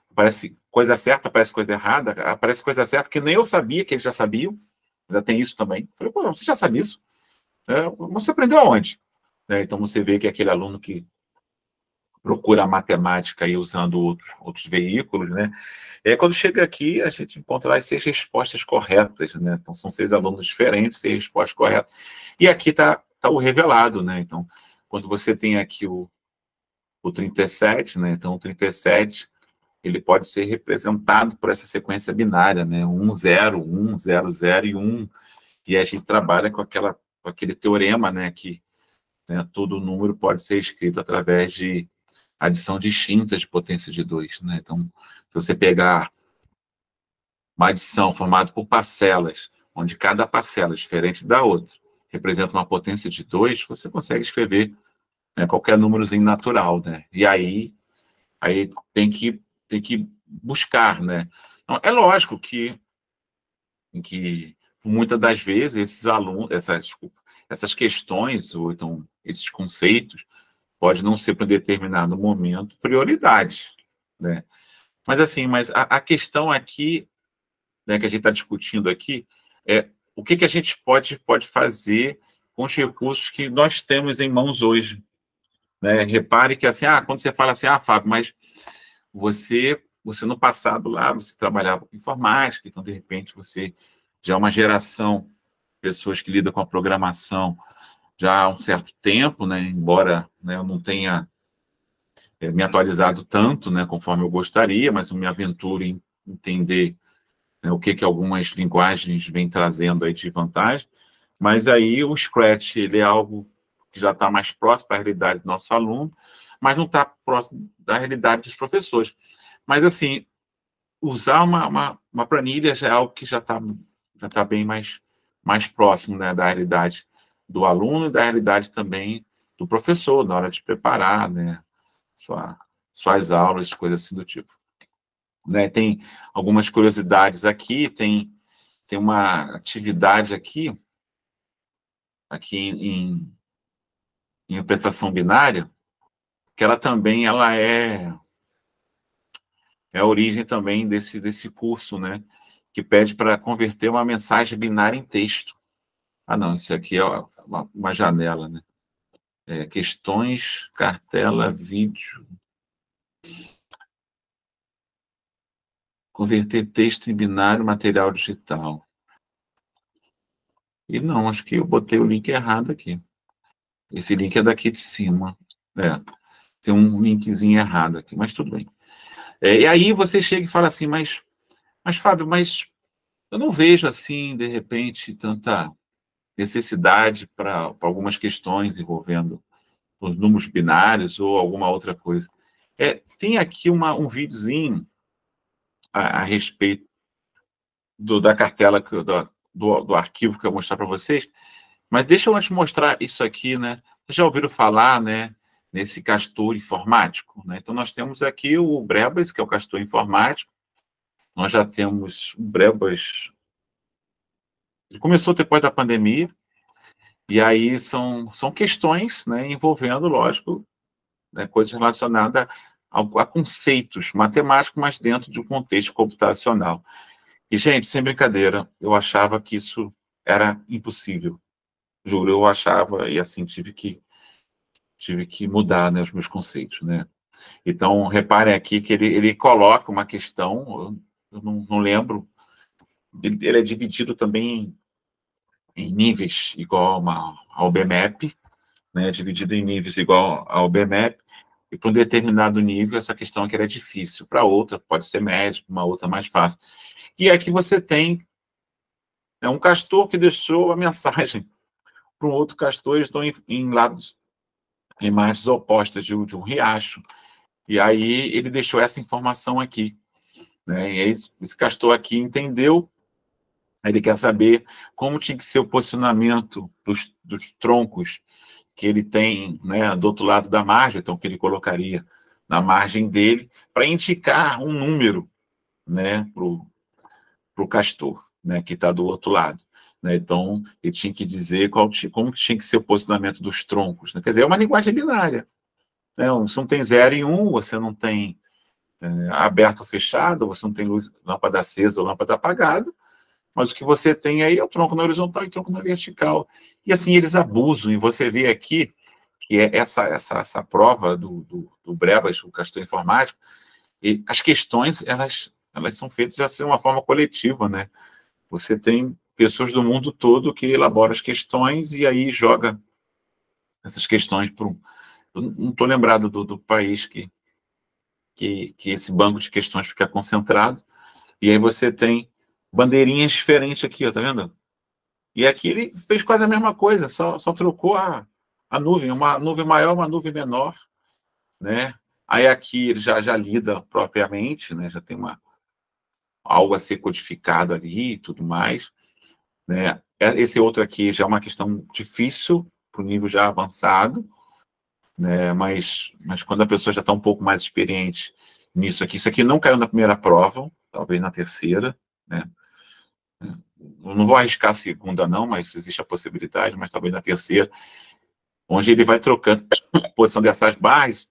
aparece coisa certa, aparece coisa errada, aparece coisa certa que nem eu sabia que eles já sabiam, ainda tem isso também. Eu falei, pô, você já sabia isso? Você aprendeu aonde? Então você vê que aquele aluno que procura a matemática aí usando outros veículos, né? E aí, quando chega aqui, a gente encontra as 6 respostas corretas, né? Então, são 6 alunos diferentes, 6 respostas corretas. E aqui está o revelado, né? Então, quando você tem aqui o 37, né? Então, o 37, ele pode ser representado por essa sequência binária, né? 1, 0, 1, 0, 0 e 1. E a gente trabalha com aquele teorema, né? Que, né, todo número pode ser escrito através de adição distinta de potência de 2, né? Então, se você pegar uma adição formada por parcelas, onde cada parcela é diferente da outra, representa uma potência de 2, você consegue escrever, né, qualquer númerozinho natural, né? E aí tem que buscar, né? Então, é lógico que muitas das vezes esses alunos, essas questões, ou então esses conceitos, pode não ser para um determinado momento prioridade, né? Mas assim, a questão aqui, né, que a gente está discutindo aqui, é o que a gente pode fazer com os recursos que nós temos em mãos hoje, né? Repare que assim, quando você fala assim, Fábio, mas você no passado lá, você trabalhava com informática, então de repente você já é uma geração, pessoas que lidam com a programação já há um certo tempo, né? Embora, né, eu não tenha me atualizado tanto, né, conforme eu gostaria, mas eu me aventuro em entender, né, o que algumas linguagens vêm trazendo aí de vantagem. Mas aí o Scratch, ele é algo que já está mais próximo da realidade do nosso aluno, mas não está próximo da realidade dos professores. Mas, assim, usar uma planilha já é algo que já está bem mais próximo, né, da realidade do aluno e da realidade também do professor, na hora de preparar, né, suas aulas, coisas assim do tipo. Né, tem algumas curiosidades aqui, tem uma atividade aqui em interpretação binária, que ela também é a origem também desse curso, né, que pede para converter uma mensagem binária em texto. Não, isso aqui é uma janela, né? Questões, cartela, vídeo. Converter texto em binário, material digital. E não, acho que eu botei o link errado aqui. Esse link é daqui de cima. Tem um linkzinho errado aqui, mas tudo bem. E aí você chega e fala assim, mas Fábio, mas eu não vejo, assim, de repente, tanta necessidade para algumas questões envolvendo os números binários ou alguma outra coisa. Tem aqui um videozinho a respeito da cartela, do arquivo que eu vou mostrar para vocês, mas deixa eu antes mostrar isso aqui, né? Vocês já ouviram falar, né, nesse castor informático, né? Então, nós temos aqui o Brebas, que é o castor informático. Nós já temos o Brebas. Ele começou depois da pandemia, e aí são questões, né, envolvendo, lógico, né, coisas relacionadas a conceitos matemáticos, mas dentro de um contexto computacional. E, gente, sem brincadeira, eu achava que isso era impossível. Juro, eu achava, e assim, tive que mudar, né, os meus conceitos, né? Então, reparem aqui que ele coloca uma questão, eu não lembro, ele é dividido também em níveis igual ao BMAP, né, dividido em níveis igual ao BMAP, e para um determinado nível, essa questão aqui era difícil, para outra pode ser média, uma outra mais fácil. E aqui você tem um castor que deixou a mensagem, para um outro castor, eles estão em lados, em margens opostas de um riacho. E aí ele deixou essa informação aqui, né? E aí esse castor aqui entendeu, ele quer saber como tinha que ser o posicionamento dos troncos que ele tem, né, do outro lado da margem, então que ele colocaria na margem dele, para indicar um número, né, para o castor, né, que está do outro lado. Né? Então, ele tinha que dizer como tinha que ser o posicionamento dos troncos. Né? Quer dizer, é uma linguagem binária. Né? Você não tem 0 e 1, você não tem aberto ou fechado, você não tem luz, lâmpada acesa ou lâmpada apagada, mas o que você tem aí é o tronco na horizontal e o tronco na vertical. E assim, eles abusam, e você vê aqui que é essa prova do Brebas, o castor informático, e as questões, elas são feitas de uma forma coletiva, né? Você tem pessoas do mundo todo que elaboram as questões e aí joga essas questões para um... Eu não estou lembrado do país que esse banco de questões fica concentrado, e aí você tem bandeirinhas diferentes aqui, ó, tá vendo? E aqui ele fez quase a mesma coisa, só trocou a nuvem, uma nuvem maior, uma nuvem menor, né? Aí aqui ele já lida propriamente, né? Já tem algo a ser codificado ali e tudo mais, né? Esse outro aqui já é uma questão difícil, para o nível já avançado, né? Mas quando a pessoa já está um pouco mais experiente nisso aqui, isso aqui não caiu na primeira prova, talvez na terceira, né? Eu não vou arriscar a segunda não, mas existe a possibilidade, mas talvez na terceira, onde ele vai trocando a posição dessas barras,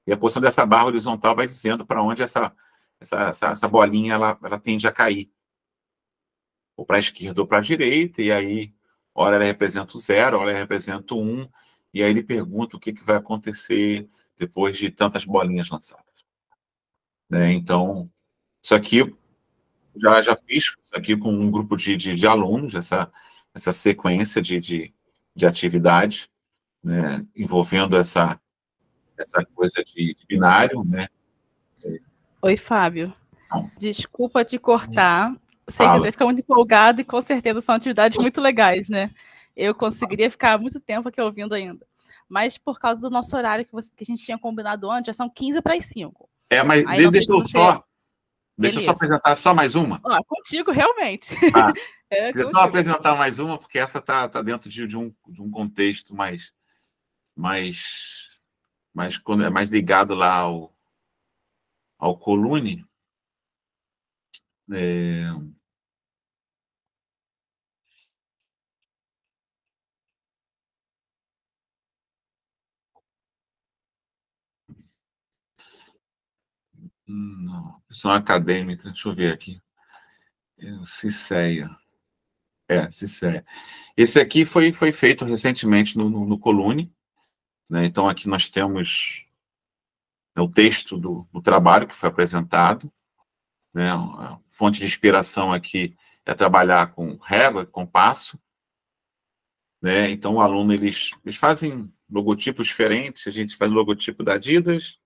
e a posição dessa barra horizontal vai dizendo para onde essa bolinha ela tende a cair. Ou para a esquerda ou para a direita, e aí, ora ela representa o 0, ora ela representa o 1, e aí ele pergunta o que vai acontecer depois de tantas bolinhas lançadas. Né? Então, isso aqui, já fiz isso aqui com um grupo de alunos, essa sequência de atividade, né? Envolvendo essa coisa de binário, né? Oi, Fábio. Não. Desculpa te cortar. Sei que Fala. você fica muito empolgado e com certeza são atividades muito legais, né? Eu conseguiria ficar muito tempo aqui ouvindo ainda. Mas por causa do nosso horário que a gente tinha combinado antes, já são 15:45. Mas aí deixa eu só apresentar só mais uma. Contigo, realmente. Queria só apresentar mais uma, porque essa tá dentro de um contexto mais quando é mais ligado lá ao Colune. Não, questão acadêmica, deixa eu ver aqui. CICEA. CICEA. Esse aqui foi feito recentemente no Colune, né? Então, aqui nós temos o texto do trabalho que foi apresentado, né? A fonte de inspiração aqui é trabalhar com régua, compasso, né? Então, o aluno, eles fazem logotipos diferentes, a gente faz o logotipo da Adidas,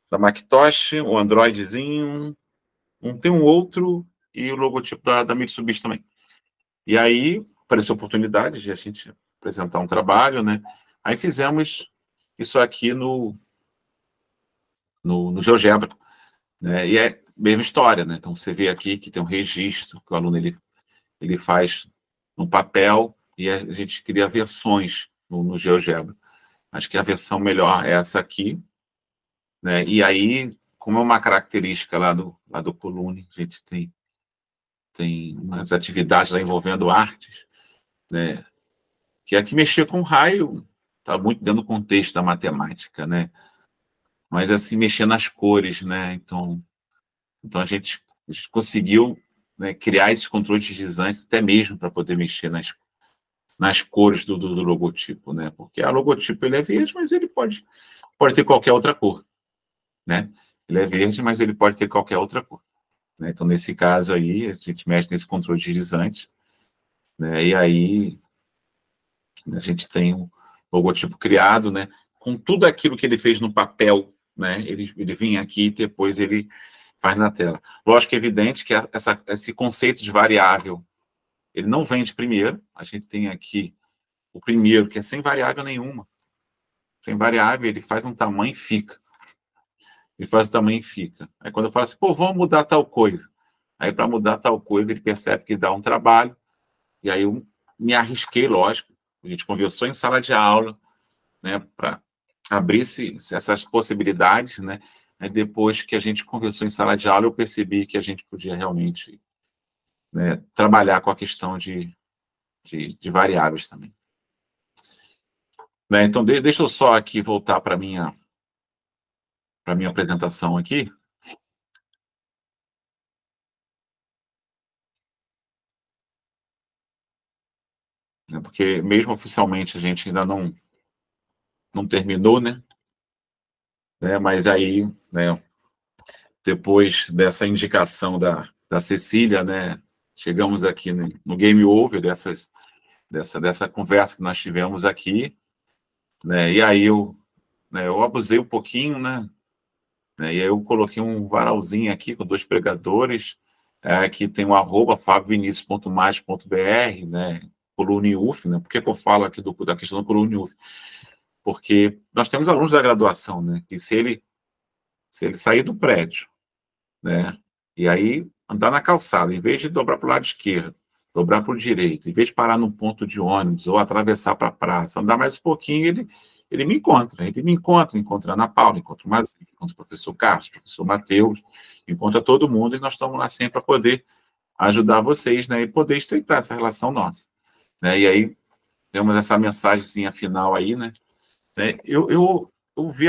da Macintosh, o Androidzinho, tem um outro, e o logotipo da Mitsubishi também. E aí, apareceu a oportunidade de a gente apresentar um trabalho, né? Aí fizemos isso aqui no GeoGebra, né? E é a mesma história, né? Então, você vê aqui que tem um registro que o aluno ele faz no papel e a gente cria versões no GeoGebra. Acho que a versão melhor é essa aqui, né? E aí, como é uma característica lá do Colune, a gente tem umas atividades lá envolvendo artes, né? Que aqui mexer com raio está muito dentro do contexto da matemática, né? Mas assim, mexer nas cores, né? Então a gente conseguiu, né, criar esses controles deslizantes até mesmo para poder mexer nas cores do logotipo, né? Porque a logotipo ele é verde, mas ele pode ter qualquer outra cor, né? Ele é verde, mas ele pode ter qualquer outra cor, né? Então, nesse caso aí, a gente mexe nesse controle deslizante, né? E aí a gente tem um logotipo criado, né? Com tudo aquilo que ele fez no papel, né? Ele vinha aqui e depois ele faz na tela. Lógico que é evidente que esse conceito de variável, ele não vem de primeiro. A gente tem aqui o primeiro, que é sem variável nenhuma. Sem variável, ele faz um tamanho e fica. Ele faz o tamanho e fica. Aí quando eu falo assim, pô, vamos mudar tal coisa. Aí para mudar tal coisa, ele percebe que dá um trabalho. E aí eu me arrisquei, lógico. A gente conversou em sala de aula, né, para abrir essas possibilidades, né? Aí depois que a gente conversou em sala de aula, eu percebi que a gente podia realmente, né, trabalhar com a questão de variáveis também. Né, então, deixa eu só aqui voltar para a minha apresentação aqui. Porque mesmo oficialmente a gente ainda não terminou, né? Mas aí, né, depois dessa indicação da Cecília, né, chegamos aqui no Game Over dessa conversa que nós tivemos aqui, né, e aí eu abusei um pouquinho, né, e aí eu coloquei um varalzinho aqui com 2 pregadores, aqui tem um @fabiovinicius.mais.br, né, coluna UF, né, por que eu falo aqui da questão da coluna UF? Porque nós temos alunos da graduação, né, que se ele sair do prédio, né, e aí andar na calçada, em vez de dobrar para o lado esquerdo, dobrar para o direito, em vez de parar num ponto de ônibus ou atravessar para a praça, andar mais um pouquinho, ele me encontra. Ele me encontra a Ana Paula, encontra o Mazzi, encontra o professor Carlos, o professor Matheus, encontra todo mundo, e nós estamos lá sempre para poder ajudar vocês, né, e poder estreitar essa relação nossa. Né, e aí temos essa mensagenzinha final aí, né? Eu vi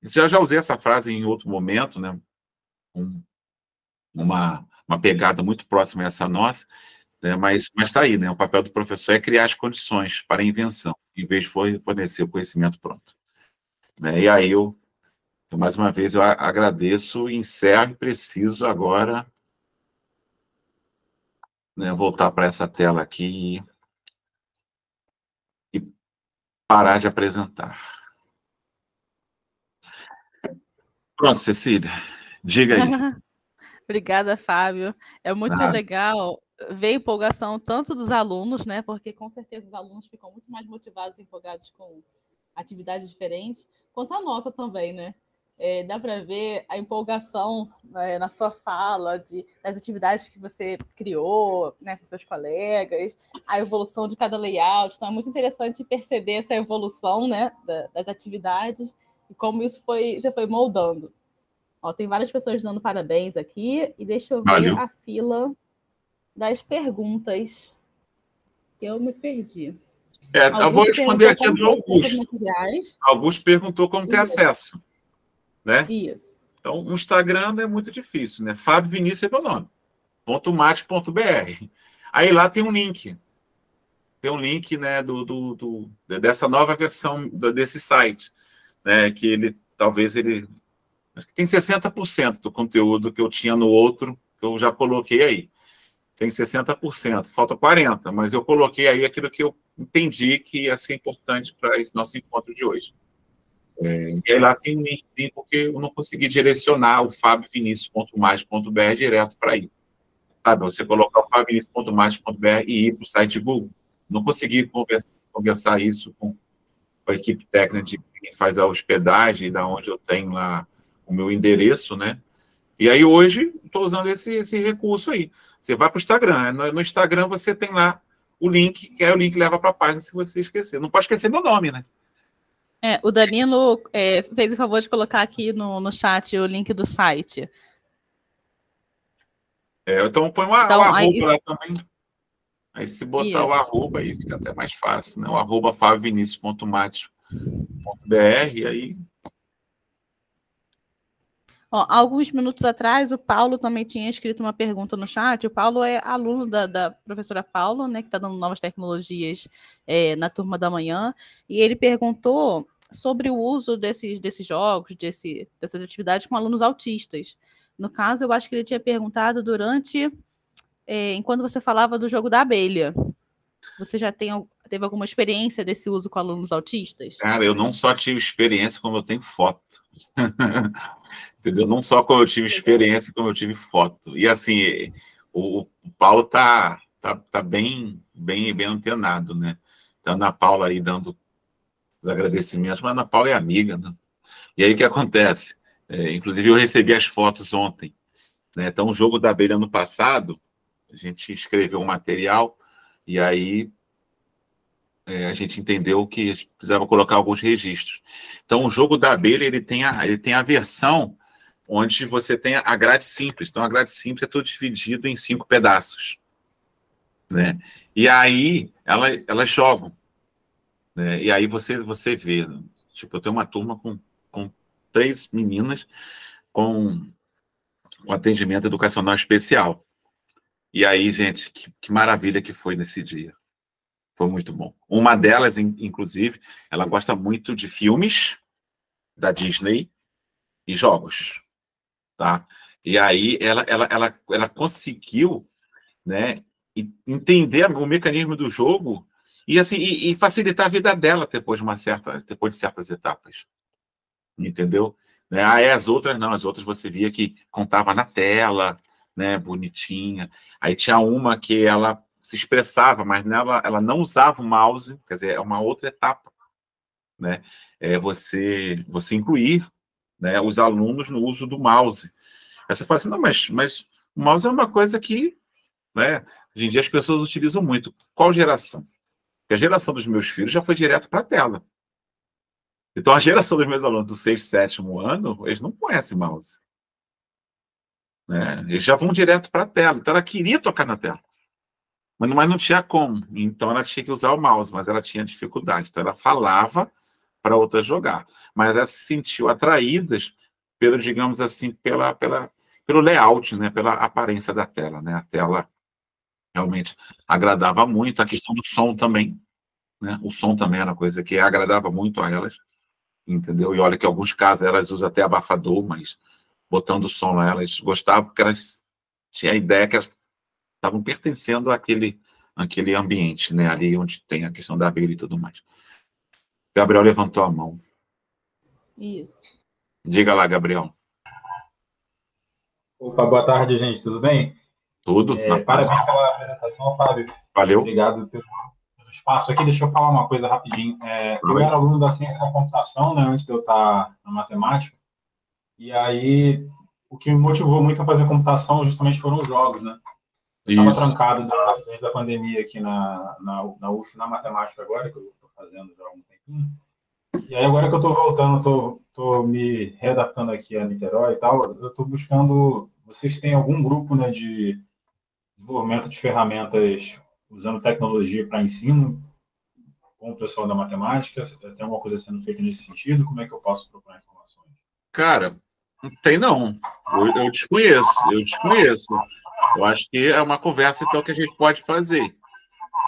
já usei essa frase em outro momento, né? Uma pegada muito próxima a essa nossa, né? Mas está aí, né? O papel do professor é criar as condições para a invenção, em vez de fornecer o conhecimento pronto. Né? E aí mais uma vez, eu agradeço, encerro e preciso agora, né, voltar para essa tela aqui e parar de apresentar. Pronto, Cecília, diga aí. Obrigada, Fábio. É muito legal ver a empolgação tanto dos alunos, né? Porque com certeza os alunos ficam muito mais motivados e empolgados com atividades diferentes, quanto a nossa também, né? Dá para ver a empolgação, né, na sua fala das atividades que você criou, né, com seus colegas, a evolução de cada layout. Então é muito interessante perceber essa evolução, né, das atividades e como isso você foi moldando. Ó, tem várias pessoas dando parabéns aqui, e deixa eu ver a fila das perguntas, que eu me perdi. Eu vou responder aqui do Augusto. Augusto perguntou como ter acesso. Né? Isso. Então, o Instagram é muito difícil, né? Fábio Vinícius Econômico.mate.br. Aí lá tem um link. Tem um link, né, dessa nova versão desse site. Né, que talvez acho que tem 60% do conteúdo que eu tinha no outro, que eu já coloquei aí. Tem 60%, falta 40%, mas eu coloquei aí aquilo que eu entendi que ia ser importante para esse nosso encontro de hoje. E aí lá tem um linkzinho, porque eu não consegui direcionar o fabiovinicius.mais.br direto para aí. Sabe, você colocar o fabiovinicius.mais.br e ir para o site Google. Não consegui conversar isso com a equipe técnica de quem faz a hospedagem, da onde eu tenho lá o meu endereço, né? E aí hoje estou usando esse recurso aí. Você vai para o Instagram, né? No Instagram você tem lá o link, que é o link que leva para a página se você esquecer. Não pode esquecer meu nome, né? O Danilo fez o favor de colocar aqui no chat o link do site. Então põe o arroba lá também. Aí se botar o arroba aí fica até mais fácil, né? O arroba fabiovinicius.mate.br, e aí... Alguns minutos atrás, o Paulo também tinha escrito uma pergunta no chat. O Paulo é aluno da professora Paula, né, que está dando novas tecnologias na turma da manhã, e ele perguntou sobre o uso desses jogos, dessas atividades com alunos autistas. No caso, eu acho que ele tinha perguntado enquanto você falava do jogo da abelha. Você já teve alguma experiência desse uso com alunos autistas? Cara, eu não só tive experiência, como eu tenho foto. Entendeu? Não só como eu tive experiência, como eu tive foto. E assim, o Paulo tá bem antenado, né? Então, a Ana Paula aí dando os agradecimentos, mas a Ana Paula é amiga, né? E aí o que acontece? Inclusive, eu recebi as fotos ontem, né? Então, o Jogo da Abelha ano passado, a gente escreveu um material e aí a gente entendeu que precisava colocar alguns registros. Então, o Jogo da Abelha ele tem a versão onde você tem a grade simples. Então, a grade simples é tudo dividido em 5 pedaços, né? E aí, elas jogam, né? E aí você vê, tipo, eu tenho uma turma com 3 meninas com atendimento educacional especial. E aí, gente, que maravilha que foi nesse dia. Foi muito bom. Uma delas, inclusive, ela gosta muito de filmes da Disney e jogos, tá? E aí ela conseguiu, né, entender o mecanismo do jogo e assim e facilitar a vida dela depois de certas etapas, entendeu? Né? Aí as outras não, as outras você via que contava na tela, né, bonitinha. Aí tinha uma que ela se expressava, mas nela ela não usava o mouse, quer dizer, é uma outra etapa, né? É você incluir, né, os alunos no uso do mouse. Aí você fala assim, não, mas o mouse é uma coisa que, né, hoje em dia as pessoas utilizam muito. Qual geração? Porque a geração dos meus filhos já foi direto para a tela. Então, a geração dos meus alunos do 6º, 7º ano, eles não conhecem mouse, né? Eles já vão direto para a tela. Então, ela queria tocar na tela, mas não tinha como. Então, ela tinha que usar o mouse, mas ela tinha dificuldade. Então, ela falava para outras jogar. Mas ela se sentiu atraídas pelo, digamos assim, pelo layout, né? Pela aparência da tela, né? A tela realmente agradava muito. A questão do som também, né? O som também era uma coisa que agradava muito a elas, entendeu? E olha que em alguns casos elas usam até abafador, mas botando o som lá, elas gostavam porque elas tinham a ideia que elas estavam pertencendo àquele ambiente, né? Ali onde tem a questão da abelha e tudo mais. Gabriel levantou a mão. Isso. Diga lá, Gabriel. Opa, boa tarde, gente. Tudo bem? Tudo? Parabéns pela apresentação, Fábio. Valeu. Obrigado pelo espaço aqui. Deixa eu falar uma coisa rapidinho. Eu era aluno da ciência da computação, né, antes de eu estar na matemática. E aí, o que me motivou muito a fazer computação justamente foram os jogos, né? Eu estava trancado desde a pandemia aqui na UF, na matemática agora, que eu estou fazendo já há um tempinho. E aí, agora que eu estou voltando, estou me readaptando aqui a Niterói e tal, eu estou buscando... Vocês têm algum grupo, né, de desenvolvimento de ferramentas usando tecnologia para ensino com o pessoal da matemática? Tem alguma coisa sendo feita nesse sentido? Como é que eu posso procurar informações? Cara, não tem não. Eu desconheço. Eu acho que é uma conversa então que a gente pode fazer,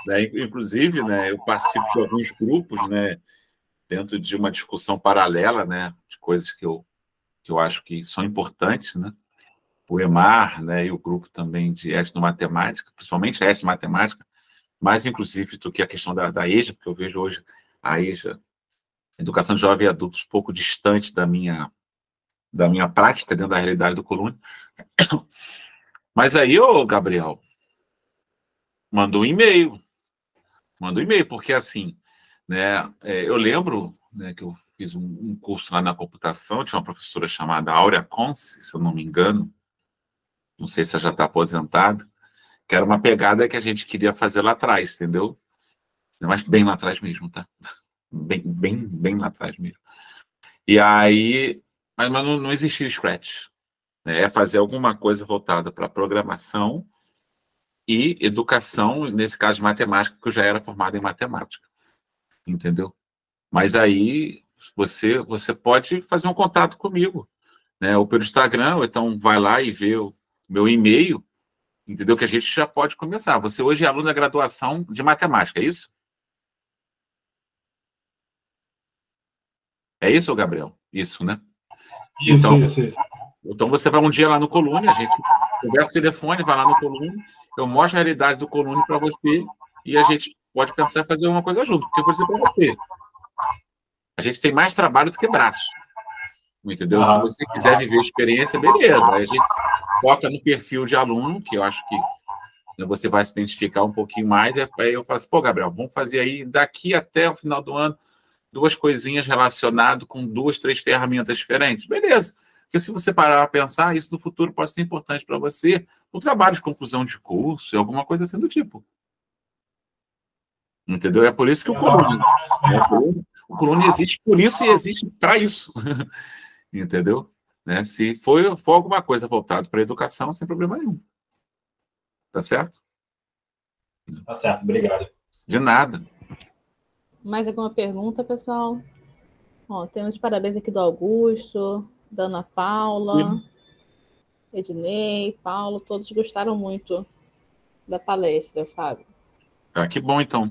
né? Inclusive, né, eu participo de alguns grupos, né, dentro de uma discussão paralela, né, de coisas que eu acho que são importantes, né? O EMAR, né, e o grupo também de etnomatemática, principalmente a etnomatemática, mais inclusive do que a questão da EJA, porque eu vejo hoje a EJA, Educação de Jovens e Adultos, um pouco distante da minha prática dentro da realidade do Colônia. Mas aí, ô Gabriel, manda um e-mail, porque assim, né, eu lembro, né, que eu fiz um curso lá na computação, tinha uma professora chamada Áurea Conce, se eu não me engano, não sei se ela já está aposentada, que era uma pegada que a gente queria fazer lá atrás, entendeu? Mas bem lá atrás mesmo, tá? Bem lá atrás mesmo. E aí, mas não existia Scratch, né? É fazer alguma coisa voltada para programação e educação, nesse caso de matemática, porque eu já era formado em matemática, entendeu? Mas aí você pode fazer um contato comigo, né? Ou pelo Instagram, ou então vai lá e vê o meu e-mail, entendeu? Que a gente já pode começar. Você hoje é aluno da graduação de matemática, é isso? É isso, Gabriel? Isso, né? Isso. Então você vai um dia lá no Colune, a gente conversa o telefone, vai lá no Colune, eu mostro a realidade do Colune para você e a gente pode pensar em fazer uma coisa junto. Porque eu vou dizer para você, a gente tem mais trabalho do que braço, entendeu? Se você quiser viver a experiência, beleza. Aí a gente foca no perfil de aluno, que eu acho que você vai se identificar um pouquinho mais, aí eu falo assim, pô, Gabriel, vamos fazer aí, daqui até o final do ano, 2 coisinhas relacionadas com 2, 3 ferramentas diferentes. Beleza. Porque se você parar a pensar, isso no futuro pode ser importante para você, o trabalho de conclusão de curso, alguma coisa assim do tipo. Entendeu? É por isso que o Colune existe por isso e existe para isso. Entendeu? Né? Se for alguma coisa voltada para a educação, sem problema nenhum. Tá certo? Tá certo, obrigado. De nada. Mais alguma pergunta, pessoal? Ó, temos parabéns aqui do Augusto, da Ana Paula, Ednei, Paulo, todos gostaram muito da palestra, Fábio. Ah, que bom, então.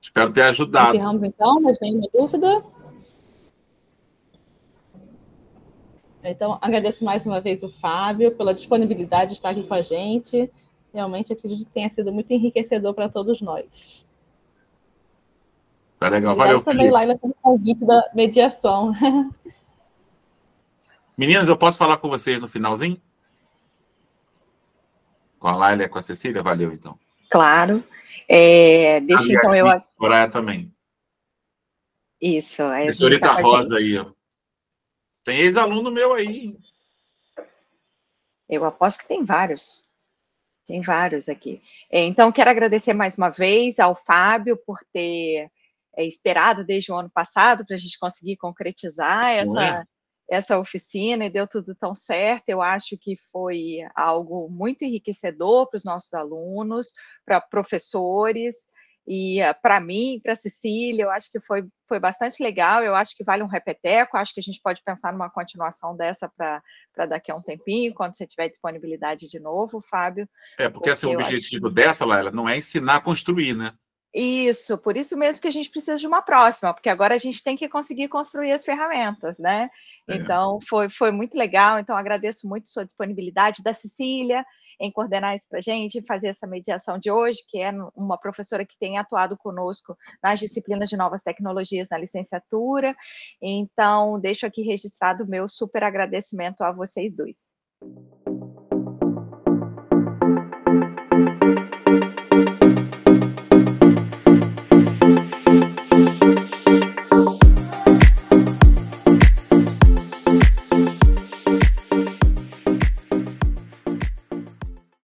Espero ter ajudado. Encerramos, então, mas nenhuma dúvida? Então, agradeço mais uma vez o Fábio pela disponibilidade de estar aqui com a gente. Realmente, acredito que tenha sido muito enriquecedor para todos nós. Tá legal, Obrigada valeu, também, Felipe. Laila, pelo convite da mediação. Meninas, eu posso falar com vocês no finalzinho? Com a Laila e com a Cecília? Valeu, então. Claro. Deixa, então, eu... Soraya também. Isso. A senhorita Rosa aí, ó. Tem ex-aluno meu aí. Eu aposto que tem vários. Tem vários aqui. Então, quero agradecer mais uma vez ao Fábio por ter esperado desde o ano passado para a gente conseguir concretizar essa oficina, e deu tudo tão certo. Eu acho que foi algo muito enriquecedor para os nossos alunos, para professores, e para mim, para a Cecília, eu acho que foi bastante legal. Eu acho que vale um repeteco, acho que a gente pode pensar numa continuação dessa para daqui a um tempinho, quando você tiver disponibilidade de novo, Fábio. Porque assim, o objetivo dessa, Laila, não é ensinar a construir, né? Isso, por isso mesmo que a gente precisa de uma próxima, porque agora a gente tem que conseguir construir as ferramentas, né? Então, foi muito legal. Então, agradeço muito sua disponibilidade, da Cecília, em coordenar isso para a gente, fazer essa mediação de hoje, que é uma professora que tem atuado conosco nas disciplinas de novas tecnologias na licenciatura. Então, deixo aqui registrado o meu super agradecimento a vocês dois.